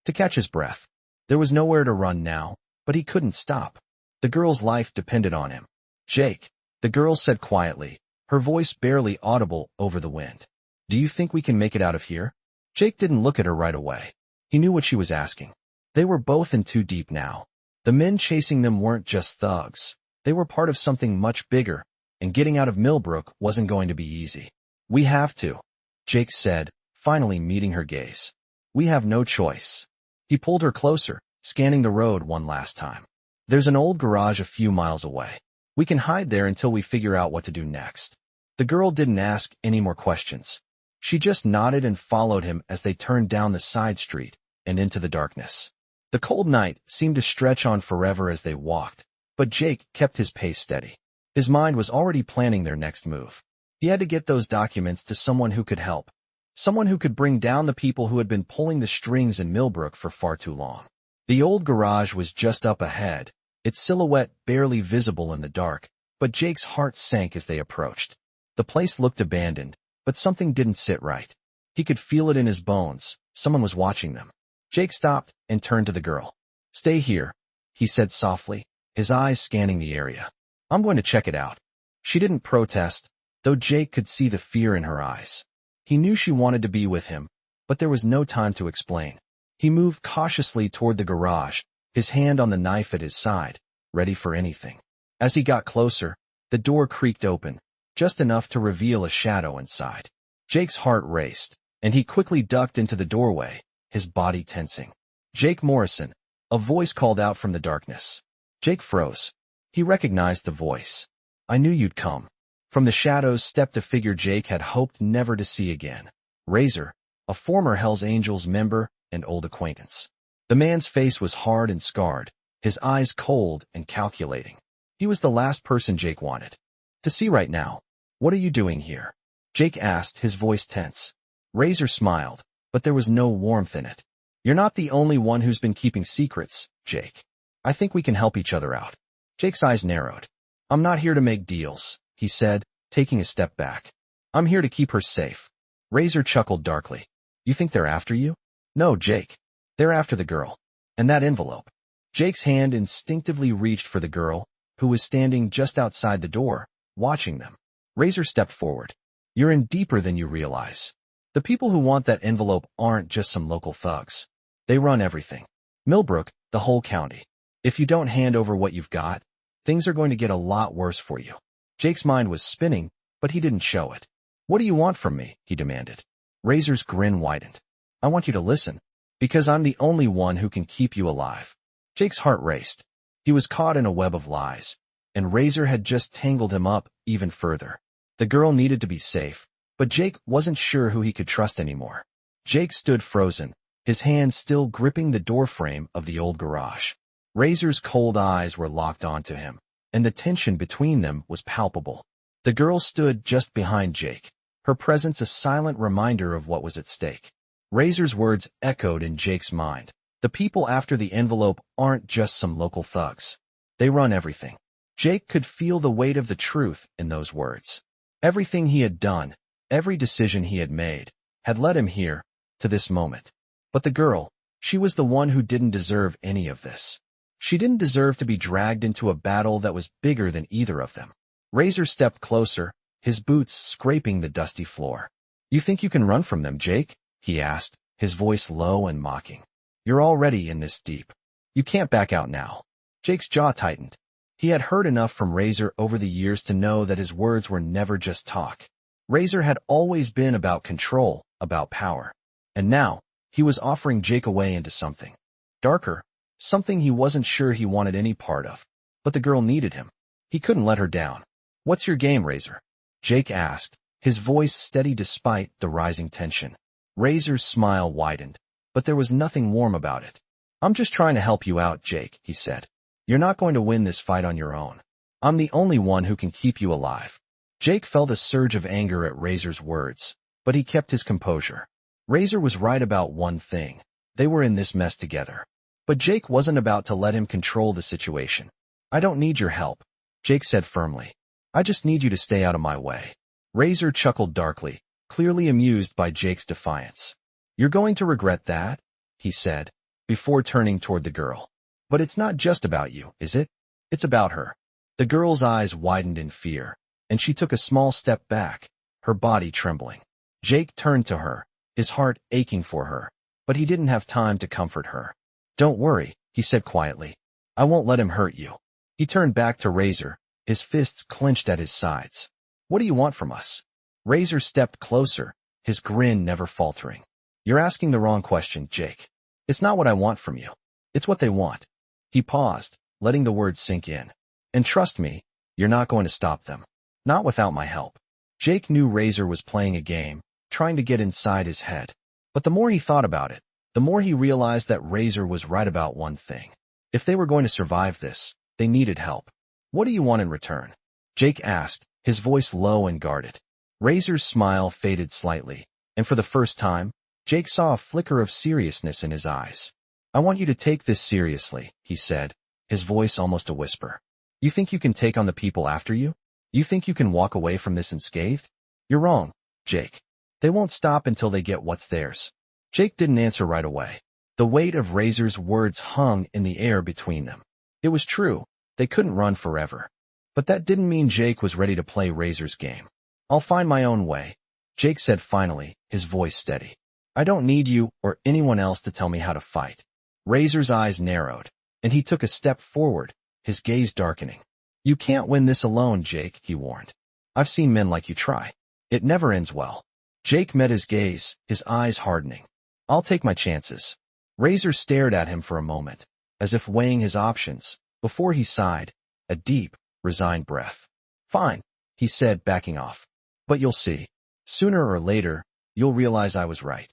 to catch his breath. There was nowhere to run now, but he couldn't stop. The girl's life depended on him. "Jake," the girl said quietly, her voice barely audible over the wind. "Do you think we can make it out of here?" Jake didn't look at her right away. He knew what she was asking. They were both in too deep now. The men chasing them weren't just thugs. They were part of something much bigger, and getting out of Millbrook wasn't going to be easy. "We have to," Jake said, finally meeting her gaze. "We have no choice." He pulled her closer, scanning the road one last time. "There's an old garage a few miles away. We can hide there until we figure out what to do next." The girl didn't ask any more questions. She just nodded and followed him as they turned down the side street and into the darkness. The cold night seemed to stretch on forever as they walked, but Jake kept his pace steady. His mind was already planning their next move. He had to get those documents to someone who could help, someone who could bring down the people who had been pulling the strings in Millbrook for far too long. The old garage was just up ahead, its silhouette barely visible in the dark, but Jake's heart sank as they approached. The place looked abandoned, but something didn't sit right. He could feel it in his bones. Someone was watching them. Jake stopped and turned to the girl. "Stay here," he said softly, his eyes scanning the area. "I'm going to check it out." She didn't protest, though Jake could see the fear in her eyes. He knew she wanted to be with him, but there was no time to explain. He moved cautiously toward the garage, his hand on the knife at his side, ready for anything. As he got closer, the door creaked open, just enough to reveal a shadow inside. Jake's heart raced, and he quickly ducked into the doorway, his body tensing. "Jake Morrison," a voice called out from the darkness. Jake froze. He recognized the voice. "I knew you'd come." From the shadows stepped a figure Jake had hoped never to see again. Razor, a former Hell's Angels member and old acquaintance. The man's face was hard and scarred, his eyes cold and calculating. He was the last person Jake wanted to see right now. "What are you doing here?" Jake asked, his voice tense. Razor smiled, but there was no warmth in it. "You're not the only one who's been keeping secrets, Jake. I think we can help each other out." Jake's eyes narrowed. "I'm not here to make deals," he said, taking a step back. "I'm here to keep her safe." Razor chuckled darkly. "You think they're after you?" "No, Jake. They're after the girl. And that envelope." Jake's hand instinctively reached for the girl, who was standing just outside the door, watching them. Razor stepped forward. "You're in deeper than you realize. The people who want that envelope aren't just some local thugs. They run everything. Millbrook, the whole county. If you don't hand over what you've got, things are going to get a lot worse for you." Jake's mind was spinning, but he didn't show it. "What do you want from me?" he demanded. Razor's grin widened. "I want you to listen, because I'm the only one who can keep you alive." Jake's heart raced. He was caught in a web of lies, and Razor had just tangled him up even further. The girl needed to be safe, but Jake wasn't sure who he could trust anymore. Jake stood frozen, his hand still gripping the doorframe of the old garage. Razor's cold eyes were locked onto him, and the tension between them was palpable. The girl stood just behind Jake, her presence a silent reminder of what was at stake. Razor's words echoed in Jake's mind. The people after the envelope aren't just some local thugs. They run everything. Jake could feel the weight of the truth in those words. Everything he had done, every decision he had made, had led him here, to this moment. But the girl, she was the one who didn't deserve any of this. She didn't deserve to be dragged into a battle that was bigger than either of them. Razor stepped closer, his boots scraping the dusty floor. "You think you can run from them, Jake?" he asked, his voice low and mocking. "You're already in this deep. You can't back out now." Jake's jaw tightened. He had heard enough from Razor over the years to know that his words were never just talk. Razor had always been about control, about power. And now, he was offering Jake a way into something darker, something he wasn't sure he wanted any part of. But the girl needed him. He couldn't let her down. "What's your game, Razor?" Jake asked, his voice steady despite the rising tension. Razor's smile widened, but there was nothing warm about it. "I'm just trying to help you out, Jake," he said. "You're not going to win this fight on your own. I'm the only one who can keep you alive." Jake felt a surge of anger at Razor's words, but he kept his composure. Razor was right about one thing. They were in this mess together. But Jake wasn't about to let him control the situation. "I don't need your help," Jake said firmly. "I just need you to stay out of my way." Razor chuckled darkly, clearly amused by Jake's defiance. "You're going to regret that," he said, before turning toward the girl. "But it's not just about you, is it? It's about her." The girl's eyes widened in fear, and she took a small step back, her body trembling. Jake turned to her, his heart aching for her, but he didn't have time to comfort her. "Don't worry," he said quietly. "I won't let him hurt you." He turned back to Razor, his fists clenched at his sides. "What do you want from us?" Razor stepped closer, his grin never faltering. "You're asking the wrong question, Jake. It's not what I want from you. It's what they want." He paused, letting the words sink in. "And trust me, you're not going to stop them. Not without my help." Jake knew Razor was playing a game, trying to get inside his head. But the more he thought about it, the more he realized that Razor was right about one thing. If they were going to survive this, they needed help. "What do you want in return?" Jake asked, his voice low and guarded. Razor's smile faded slightly, and for the first time, Jake saw a flicker of seriousness in his eyes. "I want you to take this seriously," he said, his voice almost a whisper. "You think you can take on the people after you? You think you can walk away from this unscathed? You're wrong, Jake. They won't stop until they get what's theirs." Jake didn't answer right away. The weight of Razor's words hung in the air between them. It was true, they couldn't run forever. But that didn't mean Jake was ready to play Razor's game. "I'll find my own way," Jake said finally, his voice steady. I don't need you or anyone else to tell me how to fight. Razor's eyes narrowed, and he took a step forward, his gaze darkening. You can't win this alone, Jake, he warned. I've seen men like you try. It never ends well. Jake met his gaze, his eyes hardening. I'll take my chances. Razor stared at him for a moment, as if weighing his options, before he sighed, a deep, resigned breath. Fine, he said, backing off. But you'll see. Sooner or later, you'll realize I was right.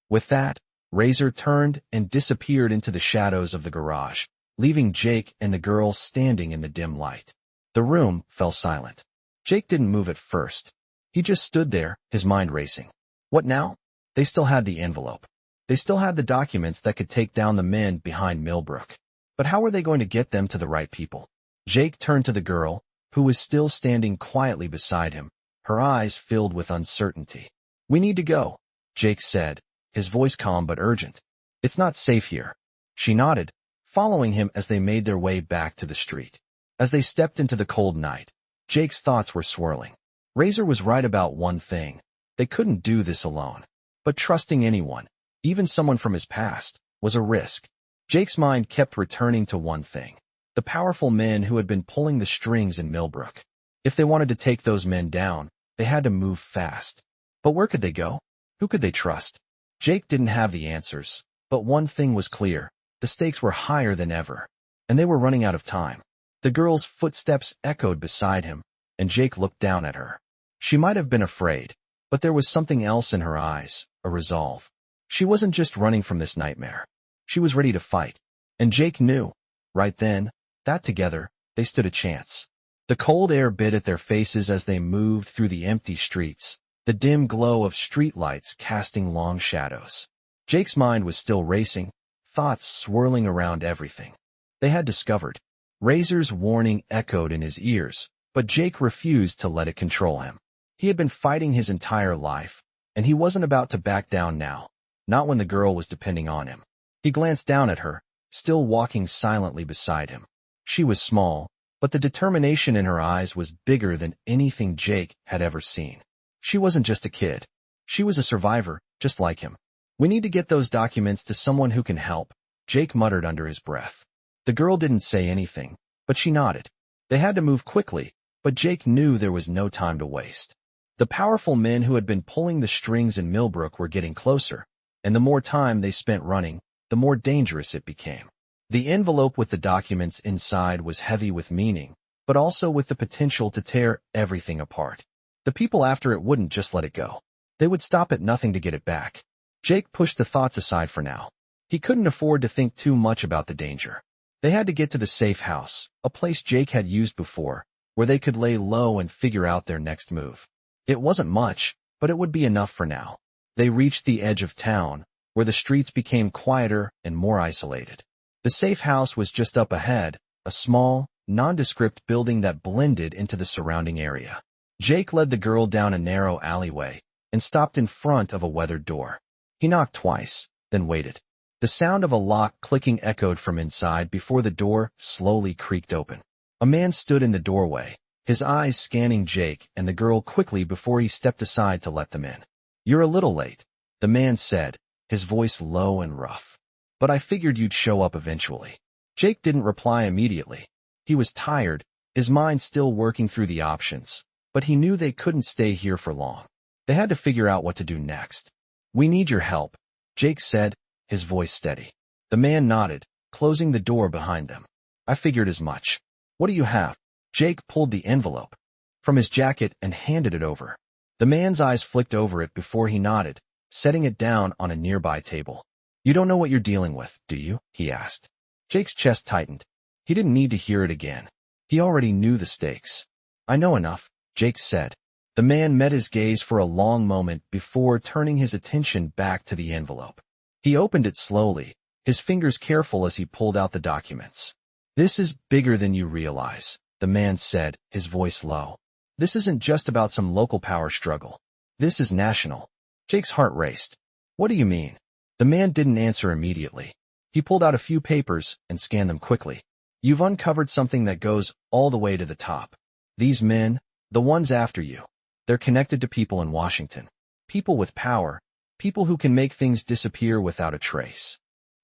With that, Razor turned and disappeared into the shadows of the garage, leaving Jake and the girl standing in the dim light. The room fell silent. Jake didn't move at first. He just stood there, his mind racing. What now? They still had the envelope. They still had the documents that could take down the men behind Millbrook. But how were they going to get them to the right people? Jake turned to the girl, who was still standing quietly beside him, her eyes filled with uncertainty. We need to go, Jake said, his voice calm but urgent. It's not safe here. She nodded, following him as they made their way back to the street. As they stepped into the cold night, Jake's thoughts were swirling. Razor was right about one thing. They couldn't do this alone. But trusting anyone, even someone from his past, was a risk. Jake's mind kept returning to one thing. The powerful men who had been pulling the strings in Millbrook. If they wanted to take those men down, they had to move fast. But where could they go? Who could they trust? Jake didn't have the answers, but one thing was clear. The stakes were higher than ever, and they were running out of time. The girl's footsteps echoed beside him, and Jake looked down at her. She might have been afraid, but there was something else in her eyes, a resolve. She wasn't just running from this nightmare. She was ready to fight. And Jake knew, right then, that together, they stood a chance. The cold air bit at their faces as they moved through the empty streets, the dim glow of streetlights casting long shadows. Jake's mind was still racing, thoughts swirling around everything they had discovered. Razor's warning echoed in his ears, but Jake refused to let it control him. He had been fighting his entire life, and he wasn't about to back down now, not when the girl was depending on him. He glanced down at her, still walking silently beside him. She was small, but the determination in her eyes was bigger than anything Jake had ever seen. She wasn't just a kid. She was a survivor, just like him. We need to get those documents to someone who can help, Jake muttered under his breath. The girl didn't say anything, but she nodded. They had to move quickly, but Jake knew there was no time to waste. The powerful men who had been pulling the strings in Millbrook were getting closer, and the more time they spent running, the more dangerous it became. The envelope with the documents inside was heavy with meaning, but also with the potential to tear everything apart. The people after it wouldn't just let it go. They would stop at nothing to get it back. Jake pushed the thoughts aside for now. He couldn't afford to think too much about the danger. They had to get to the safe house, a place Jake had used before, where they could lay low and figure out their next move. It wasn't much, but it would be enough for now. They reached the edge of town, where the streets became quieter and more isolated. The safe house was just up ahead, a small, nondescript building that blended into the surrounding area. Jake led the girl down a narrow alleyway and stopped in front of a weathered door. He knocked twice, then waited. The sound of a lock clicking echoed from inside before the door slowly creaked open. A man stood in the doorway, his eyes scanning Jake and the girl quickly before he stepped aside to let them in. You're a little late, the man said, his voice low and rough. But I figured you'd show up eventually. Jake didn't reply immediately. He was tired, his mind still working through the options, but he knew they couldn't stay here for long. They had to figure out what to do next. We need your help, Jake said, his voice steady. The man nodded, closing the door behind them. I figured as much. What do you have? Jake pulled the envelope from his jacket and handed it over. The man's eyes flicked over it before he nodded, setting it down on a nearby table. You don't know what you're dealing with, do you? He asked. Jake's chest tightened. He didn't need to hear it again. He already knew the stakes. I know enough, Jake said. The man met his gaze for a long moment before turning his attention back to the envelope. He opened it slowly, his fingers careful as he pulled out the documents. This is bigger than you realize, the man said, his voice low. This isn't just about some local power struggle. This is national. Jake's heart raced. What do you mean? The man didn't answer immediately. He pulled out a few papers and scanned them quickly. You've uncovered something that goes all the way to the top. These men, the ones after you, they're connected to people in Washington. People with power, People who can make things disappear without a trace.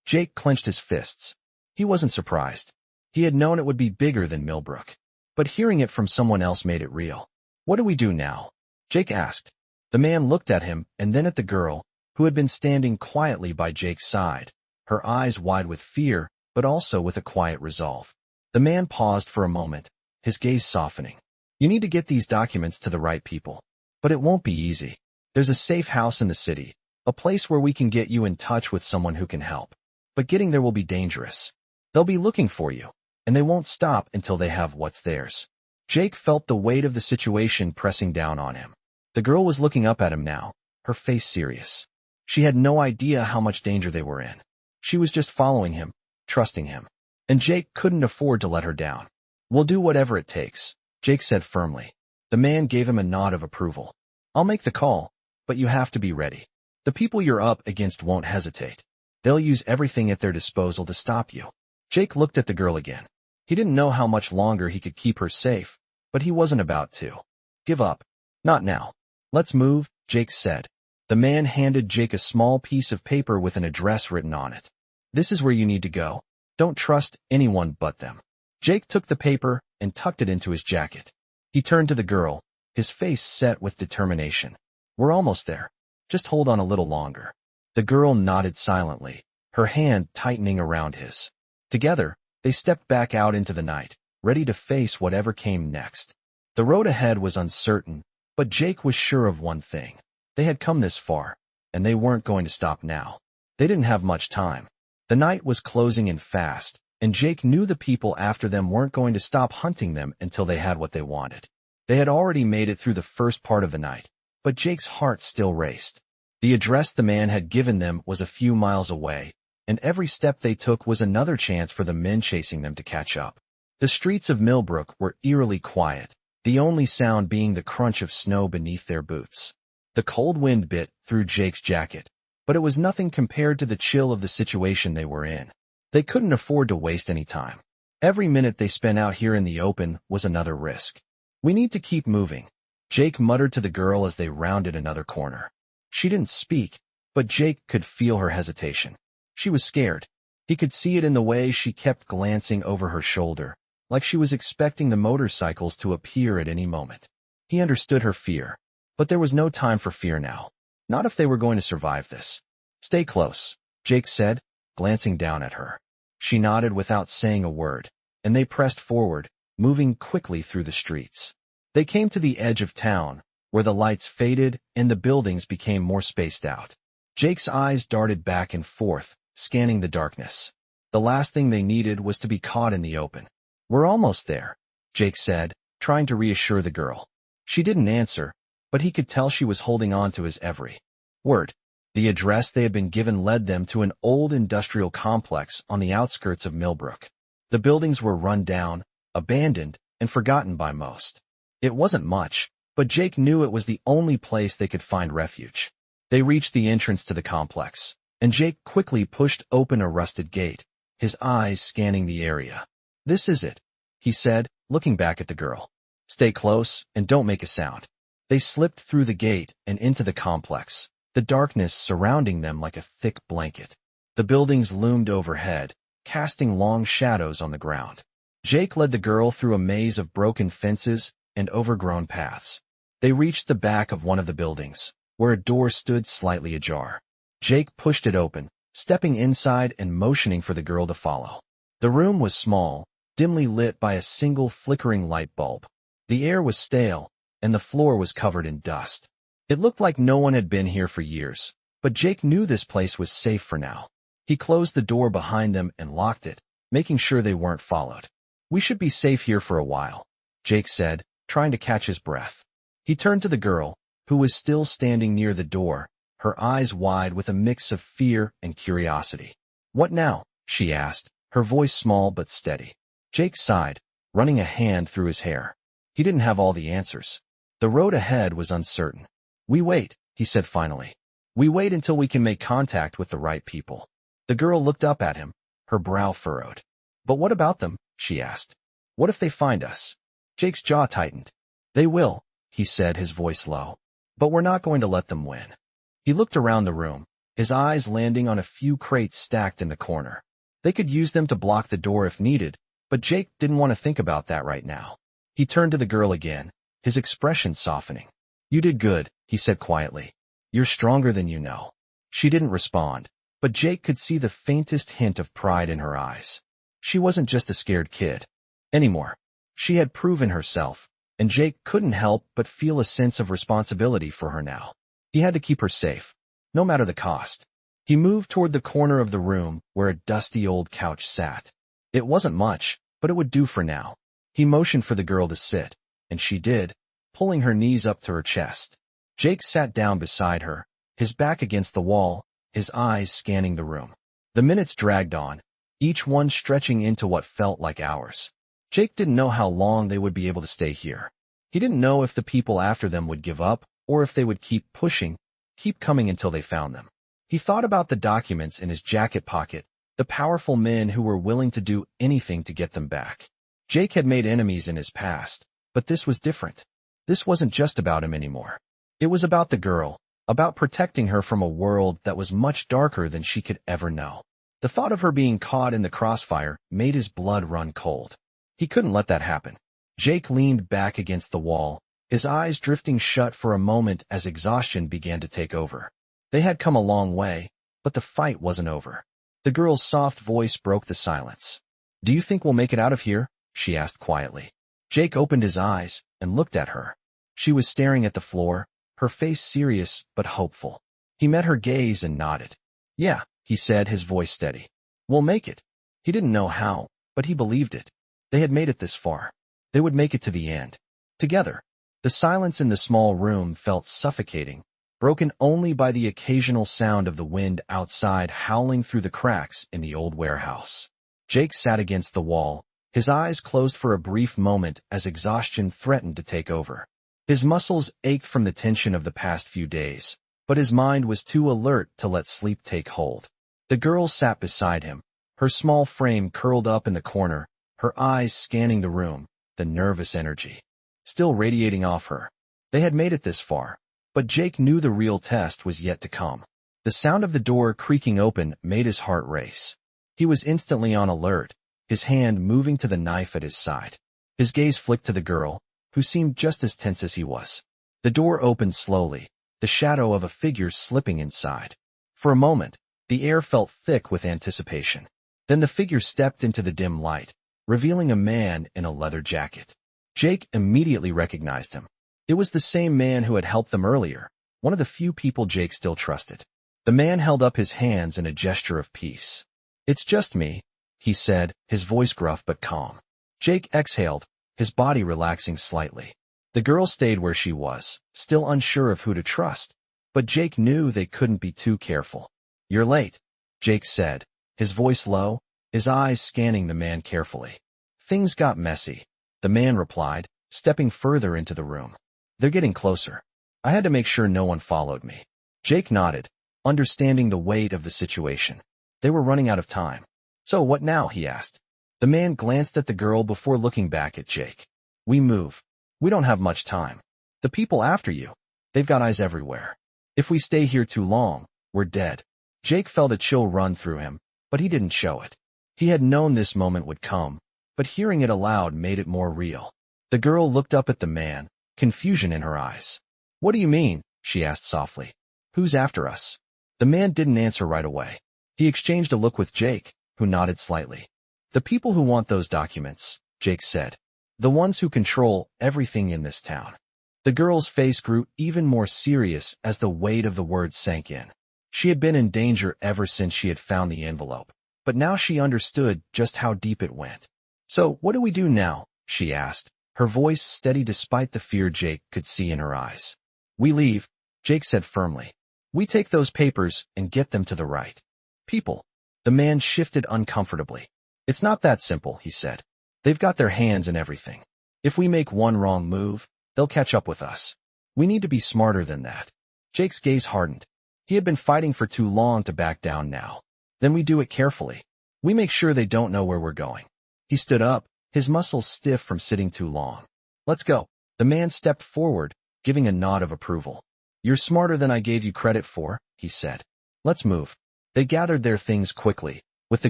Jake clenched his fists. He wasn't surprised. He had known it would be bigger than Millbrook. But hearing it from someone else made it real. What do we do now? Jake asked. The man looked at him and then at the girl, who had been standing quietly by Jake's side, her eyes wide with fear, but also with a quiet resolve. The man paused for a moment, his gaze softening. You need to get these documents to the right people. But it won't be easy. There's a safe house in the city, a place where we can get you in touch with someone who can help. But getting there will be dangerous. They'll be looking for you, and they won't stop until they have what's theirs. Jake felt the weight of the situation pressing down on him. The girl was looking up at him now, her face serious. She had no idea how much danger they were in. She was just following him, trusting him. And Jake couldn't afford to let her down. We'll do whatever it takes, Jake said firmly. The man gave him a nod of approval. I'll make the call, but you have to be ready. The people you're up against won't hesitate. They'll use everything at their disposal to stop you. Jake looked at the girl again. He didn't know how much longer he could keep her safe, but he wasn't about to give up. Not now. Let's move, Jake said. The man handed Jake a small piece of paper with an address written on it. This is where you need to go. Don't trust anyone but them. Jake took the paper and tucked it into his jacket. He turned to the girl, his face set with determination. We're almost there. Just hold on a little longer. The girl nodded silently, her hand tightening around his. Together, they stepped back out into the night, ready to face whatever came next. The road ahead was uncertain, but Jake was sure of one thing. They had come this far, and they weren't going to stop now. They didn't have much time. The night was closing in fast, and Jake knew the people after them weren't going to stop hunting them until they had what they wanted. They had already made it through the first part of the night, but Jake's heart still raced. The address the man had given them was a few miles away, and every step they took was another chance for the men chasing them to catch up. The streets of Millbrook were eerily quiet, the only sound being the crunch of snow beneath their boots. The cold wind bit through Jake's jacket, but it was nothing compared to the chill of the situation they were in. They couldn't afford to waste any time. Every minute they spent out here in the open was another risk. We need to keep moving, Jake muttered to the girl as they rounded another corner. She didn't speak, but Jake could feel her hesitation. She was scared. He could see it in the way she kept glancing over her shoulder, like she was expecting the motorcycles to appear at any moment. He understood her fear, but there was no time for fear now. Not if they were going to survive this. Stay close, Jake said, glancing down at her. She nodded without saying a word, and they pressed forward, moving quickly through the streets. They came to the edge of town, where the lights faded and the buildings became more spaced out. Jake's eyes darted back and forth, scanning the darkness. The last thing they needed was to be caught in the open. We're almost there, Jake said, trying to reassure the girl. She didn't answer, but he could tell she was holding on to his every word. The address they had been given led them to an old industrial complex on the outskirts of Millbrook. The buildings were run down, abandoned, and forgotten by most. It wasn't much, but Jake knew it was the only place they could find refuge. They reached the entrance to the complex, and Jake quickly pushed open a rusted gate, his eyes scanning the area. This is it, he said, looking back at the girl. Stay close and don't make a sound. They slipped through the gate and into the complex, the darkness surrounding them like a thick blanket. The buildings loomed overhead, casting long shadows on the ground. Jake led the girl through a maze of broken fences and overgrown paths. They reached the back of one of the buildings, where a door stood slightly ajar. Jake pushed it open, stepping inside and motioning for the girl to follow. The room was small, dimly lit by a single flickering light bulb. The air was stale, and the floor was covered in dust. It looked like no one had been here for years, but Jake knew this place was safe for now. He closed the door behind them and locked it, making sure they weren't followed. We should be safe here for a while, Jake said, trying to catch his breath. He turned to the girl, who was still standing near the door, her eyes wide with a mix of fear and curiosity. What now? She asked, her voice small but steady. Jake sighed, running a hand through his hair. He didn't have all the answers. The road ahead was uncertain. We wait, he said finally. We wait until we can make contact with the right people. The girl looked up at him, her brow furrowed. But what about them? She asked. What if they find us? Jake's jaw tightened. They will, he said, his voice low. But we're not going to let them win. He looked around the room, his eyes landing on a few crates stacked in the corner. They could use them to block the door if needed, but Jake didn't want to think about that right now. He turned to the girl again, his expression softening. "You did good," he said quietly. "You're stronger than you know." She didn't respond, but Jake could see the faintest hint of pride in her eyes. She wasn't just a scared kid anymore. She had proven herself, and Jake couldn't help but feel a sense of responsibility for her now. He had to keep her safe, no matter the cost. He moved toward the corner of the room where a dusty old couch sat. It wasn't much, but it would do for now. He motioned for the girl to sit, and she did, pulling her knees up to her chest. Jake sat down beside her, his back against the wall, his eyes scanning the room. The minutes dragged on, each one stretching into what felt like hours. Jake didn't know how long they would be able to stay here. He didn't know if the people after them would give up, or if they would keep pushing, keep coming until they found them. He thought about the documents in his jacket pocket, the powerful men who were willing to do anything to get them back. Jake had made enemies in his past, but this was different. This wasn't just about him anymore. It was about the girl, about protecting her from a world that was much darker than she could ever know. The thought of her being caught in the crossfire made his blood run cold. He couldn't let that happen. Jake leaned back against the wall, his eyes drifting shut for a moment as exhaustion began to take over. They had come a long way, but the fight wasn't over. The girl's soft voice broke the silence. "Do you think we'll make it out of here?" she asked quietly. Jake opened his eyes and looked at her. She was staring at the floor, her face serious but hopeful. He met her gaze and nodded. "Yeah," he said, his voice steady. "We'll make it." He didn't know how, but he believed it. They had made it this far. They would make it to the end. Together. The silence in the small room felt suffocating, broken only by the occasional sound of the wind outside howling through the cracks in the old warehouse. Jake sat against the wall, his eyes closed for a brief moment as exhaustion threatened to take over. His muscles ached from the tension of the past few days, but his mind was too alert to let sleep take hold. The girl sat beside him, her small frame curled up in the corner, her eyes scanning the room, the nervous energy still radiating off her. They had made it this far, but Jake knew the real test was yet to come. The sound of the door creaking open made his heart race. He was instantly on alert, his hand moving to the knife at his side. His gaze flicked to the girl, who seemed just as tense as he was. The door opened slowly, the shadow of a figure slipping inside. For a moment, the air felt thick with anticipation. Then the figure stepped into the dim light, revealing a man in a leather jacket. Jake immediately recognized him. It was the same man who had helped them earlier, one of the few people Jake still trusted. The man held up his hands in a gesture of peace. "It's just me," he said, his voice gruff but calm. Jake exhaled, his body relaxing slightly. The girl stayed where she was, still unsure of who to trust, but Jake knew they couldn't be too careful. "You're late," Jake said, his voice low, his eyes scanning the man carefully. "Things got messy," the man replied, stepping further into the room. "They're getting closer. I had to make sure no one followed me." Jake nodded, understanding the weight of the situation. They were running out of time. "So what now?" he asked. The man glanced at the girl before looking back at Jake. "We move. We don't have much time. The people after you, they've got eyes everywhere. If we stay here too long, we're dead." Jake felt a chill run through him, but he didn't show it. He had known this moment would come, but hearing it aloud made it more real. The girl looked up at the man, confusion in her eyes. "What do you mean?" she asked softly. "Who's after us?" The man didn't answer right away. He exchanged a look with Jake, who nodded slightly. "The people who want those documents," Jake said. "The ones who control everything in this town." The girl's face grew even more serious as the weight of the words sank in. She had been in danger ever since she had found the envelope, but now she understood just how deep it went. "So, what do we do now?" she asked, her voice steady despite the fear Jake could see in her eyes. "We leave," Jake said firmly. "We take those papers and get them to the right people." The man shifted uncomfortably. "It's not that simple," he said. "They've got their hands in everything. If we make one wrong move, they'll catch up with us. We need to be smarter than that." Jake's gaze hardened. He had been fighting for too long to back down now. "Then we do it carefully. We make sure they don't know where we're going." He stood up, his muscles stiff from sitting too long. "Let's go." The man stepped forward, giving a nod of approval. You're smarter than I gave you credit for, he said. Let's move. They gathered their things quickly, with the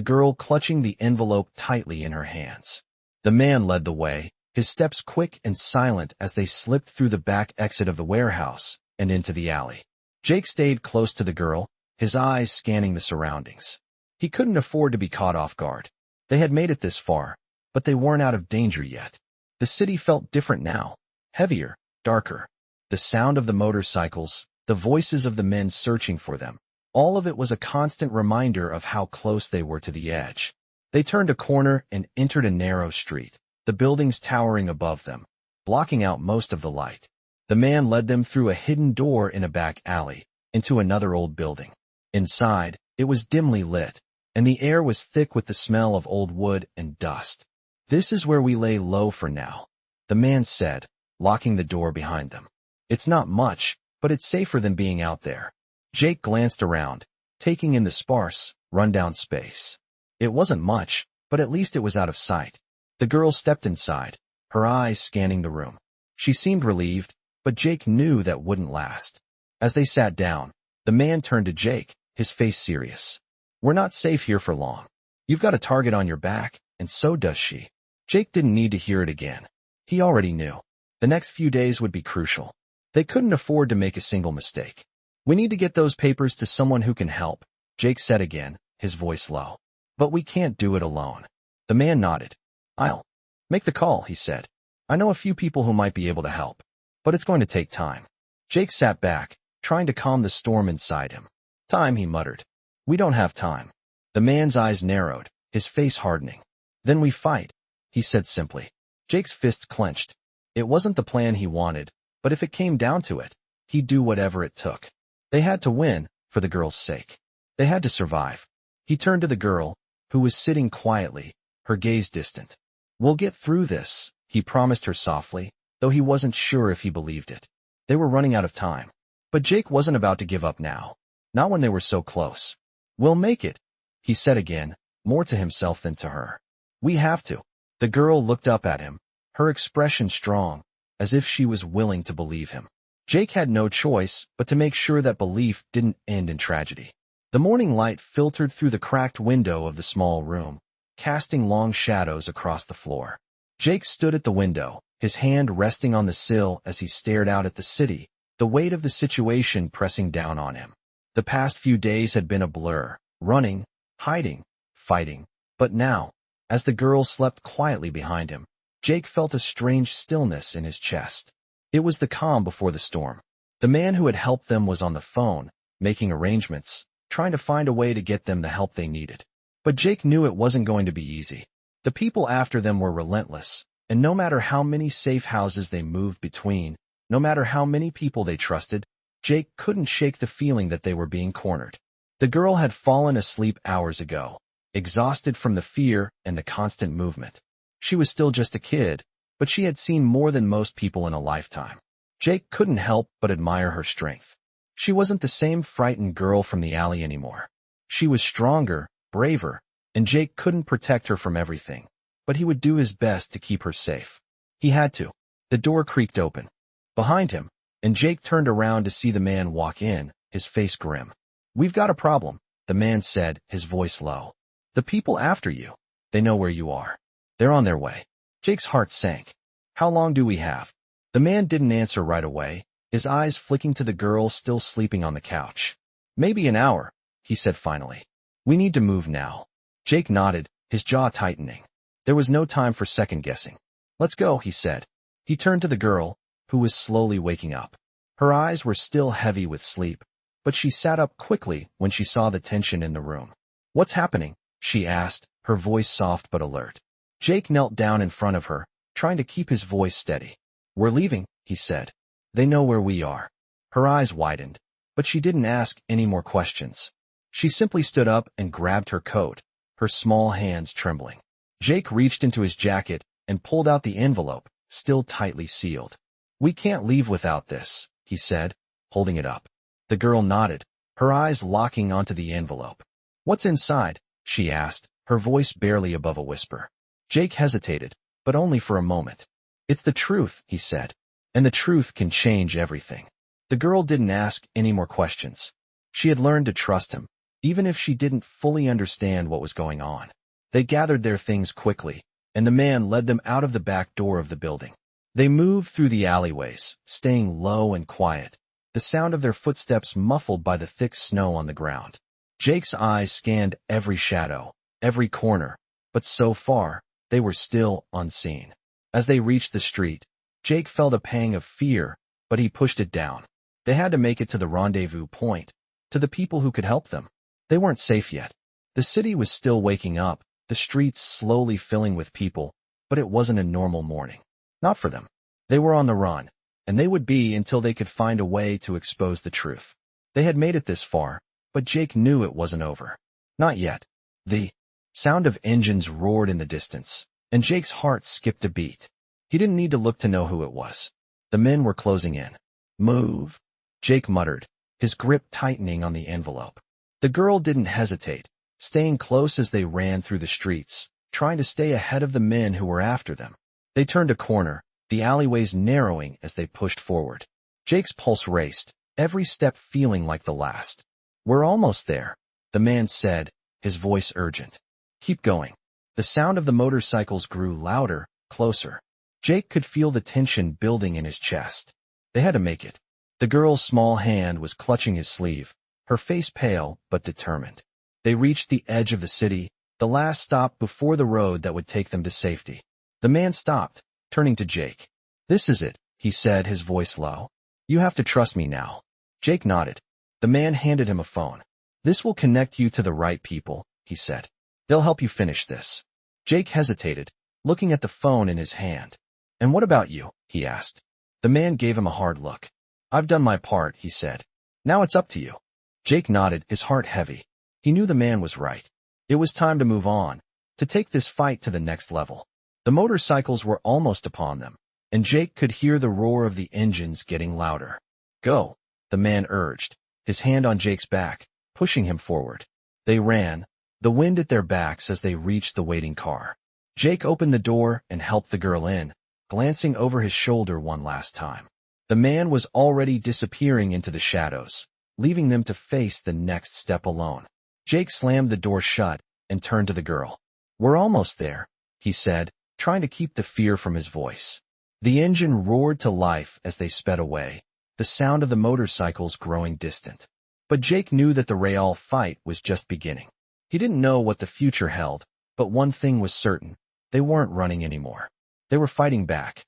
girl clutching the envelope tightly in her hands. The man led the way, his steps quick and silent as they slipped through the back exit of the warehouse and into the alley. Jake stayed close to the girl, his eyes scanning the surroundings. He couldn't afford to be caught off guard. They had made it this far, but they weren't out of danger yet. The city felt different now, heavier, darker. The sound of the motorcycles, the voices of the men searching for them, all of it was a constant reminder of how close they were to the edge. They turned a corner and entered a narrow street, the buildings towering above them, blocking out most of the light. The man led them through a hidden door in a back alley, into another old building. Inside, it was dimly lit, and the air was thick with the smell of old wood and dust. This is where we lay low for now, the man said, locking the door behind them. It's not much, but it's safer than being out there. Jake glanced around, taking in the sparse, rundown space. It wasn't much, but at least it was out of sight. The girl stepped inside, her eyes scanning the room. She seemed relieved, but Jake knew that wouldn't last. As they sat down, the man turned to Jake, his face serious. We're not safe here for long. You've got a target on your back, and so does she. Jake didn't need to hear it again. He already knew. The next few days would be crucial. They couldn't afford to make a single mistake. We need to get those papers to someone who can help, Jake said again, his voice low. But we can't do it alone. The man nodded. I'll make the call, he said. I know a few people who might be able to help, but it's going to take time. Jake sat back, trying to calm the storm inside him. Time, he muttered. We don't have time. The man's eyes narrowed, his face hardening. Then we fight, he said simply. Jake's fists clenched. It wasn't the plan he wanted, but if it came down to it, he'd do whatever it took. They had to win, for the girl's sake. They had to survive. He turned to the girl, who was sitting quietly, her gaze distant. We'll get through this, he promised her softly, though he wasn't sure if he believed it. They were running out of time. But Jake wasn't about to give up now. Not when they were so close. We'll make it, he said again, more to himself than to her. We have to. The girl looked up at him, her expression strong, as if she was willing to believe him. Jake had no choice but to make sure that belief didn't end in tragedy. The morning light filtered through the cracked window of the small room, casting long shadows across the floor. Jake stood at the window, his hand resting on the sill as he stared out at the city, the weight of the situation pressing down on him. The past few days had been a blur, running, hiding, fighting. But now, as the girl slept quietly behind him, Jake felt a strange stillness in his chest. It was the calm before the storm. The man who had helped them was on the phone, making arrangements, trying to find a way to get them the help they needed. But Jake knew it wasn't going to be easy. The people after them were relentless, and no matter how many safe houses they moved between, no matter how many people they trusted, Jake couldn't shake the feeling that they were being cornered. The girl had fallen asleep hours ago, exhausted from the fear and the constant movement. She was still just a kid, but she had seen more than most people in a lifetime. Jake couldn't help but admire her strength. She wasn't the same frightened girl from the alley anymore. She was stronger, braver, and Jake couldn't protect her from everything, but he would do his best to keep her safe. He had to. The door creaked open behind him, and Jake turned around to see the man walk in, his face grim. We've got a problem, the man said, his voice low. The people after you. They know where you are. They're on their way. Jake's heart sank. How long do we have? The man didn't answer right away, his eyes flicking to the girl still sleeping on the couch. Maybe an hour, he said finally. We need to move now. Jake nodded, his jaw tightening. There was no time for second-guessing. Let's go, he said. He turned to the girl, who was slowly waking up. Her eyes were still heavy with sleep, but she sat up quickly when she saw the tension in the room. What's happening? She asked, her voice soft but alert. Jake knelt down in front of her, trying to keep his voice steady. We're leaving, he said. They know where we are. Her eyes widened, but she didn't ask any more questions. She simply stood up and grabbed her coat, her small hands trembling. Jake reached into his jacket and pulled out the envelope, still tightly sealed. We can't leave without this, he said, holding it up. The girl nodded, her eyes locking onto the envelope. What's inside? She asked, her voice barely above a whisper. Jake hesitated, but only for a moment. It's the truth, he said. And the truth can change everything. The girl didn't ask any more questions. She had learned to trust him, even if she didn't fully understand what was going on. They gathered their things quickly, and the man led them out of the back door of the building. They moved through the alleyways, staying low and quiet, the sound of their footsteps muffled by the thick snow on the ground. Jake's eyes scanned every shadow, every corner, but so far, they were still unseen. As they reached the street, Jake felt a pang of fear, but he pushed it down. They had to make it to the rendezvous point, to the people who could help them. They weren't safe yet. The city was still waking up, the streets slowly filling with people, but it wasn't a normal morning. Not for them. They were on the run, and they would be until they could find a way to expose the truth. They had made it this far, but Jake knew it wasn't over. Not yet. The sound of engines roared in the distance, and Jake's heart skipped a beat. He didn't need to look to know who it was. The men were closing in. Move, Jake muttered, his grip tightening on the envelope. The girl didn't hesitate, staying close as they ran through the streets, trying to stay ahead of the men who were after them. They turned a corner, the alleyways narrowing as they pushed forward. Jake's pulse raced, every step feeling like the last. We're almost there, the man said, his voice urgent. Keep going. The sound of the motorcycles grew louder, closer. Jake could feel the tension building in his chest. They had to make it. The girl's small hand was clutching his sleeve, her face pale but determined. They reached the edge of the city, the last stop before the road that would take them to safety. The man stopped, turning to Jake. This is it, he said, his voice low. You have to trust me now. Jake nodded. The man handed him a phone. This will connect you to the right people, he said. They'll help you finish this. Jake hesitated, looking at the phone in his hand. And what about you? He asked. The man gave him a hard look. I've done my part, he said. Now it's up to you. Jake nodded, his heart heavy. He knew the man was right. It was time to move on, to take this fight to the next level. The motorcycles were almost upon them, and Jake could hear the roar of the engines getting louder. Go, the man urged, his hand on Jake's back, pushing him forward. They ran, the wind at their backs as they reached the waiting car. Jake opened the door and helped the girl in, glancing over his shoulder one last time. The man was already disappearing into the shadows, leaving them to face the next step alone. Jake slammed the door shut and turned to the girl. We're almost there, he said, trying to keep the fear from his voice. The engine roared to life as they sped away, the sound of the motorcycles growing distant. But Jake knew that the real fight was just beginning. He didn't know what the future held, but one thing was certain. They weren't running anymore. They were fighting back.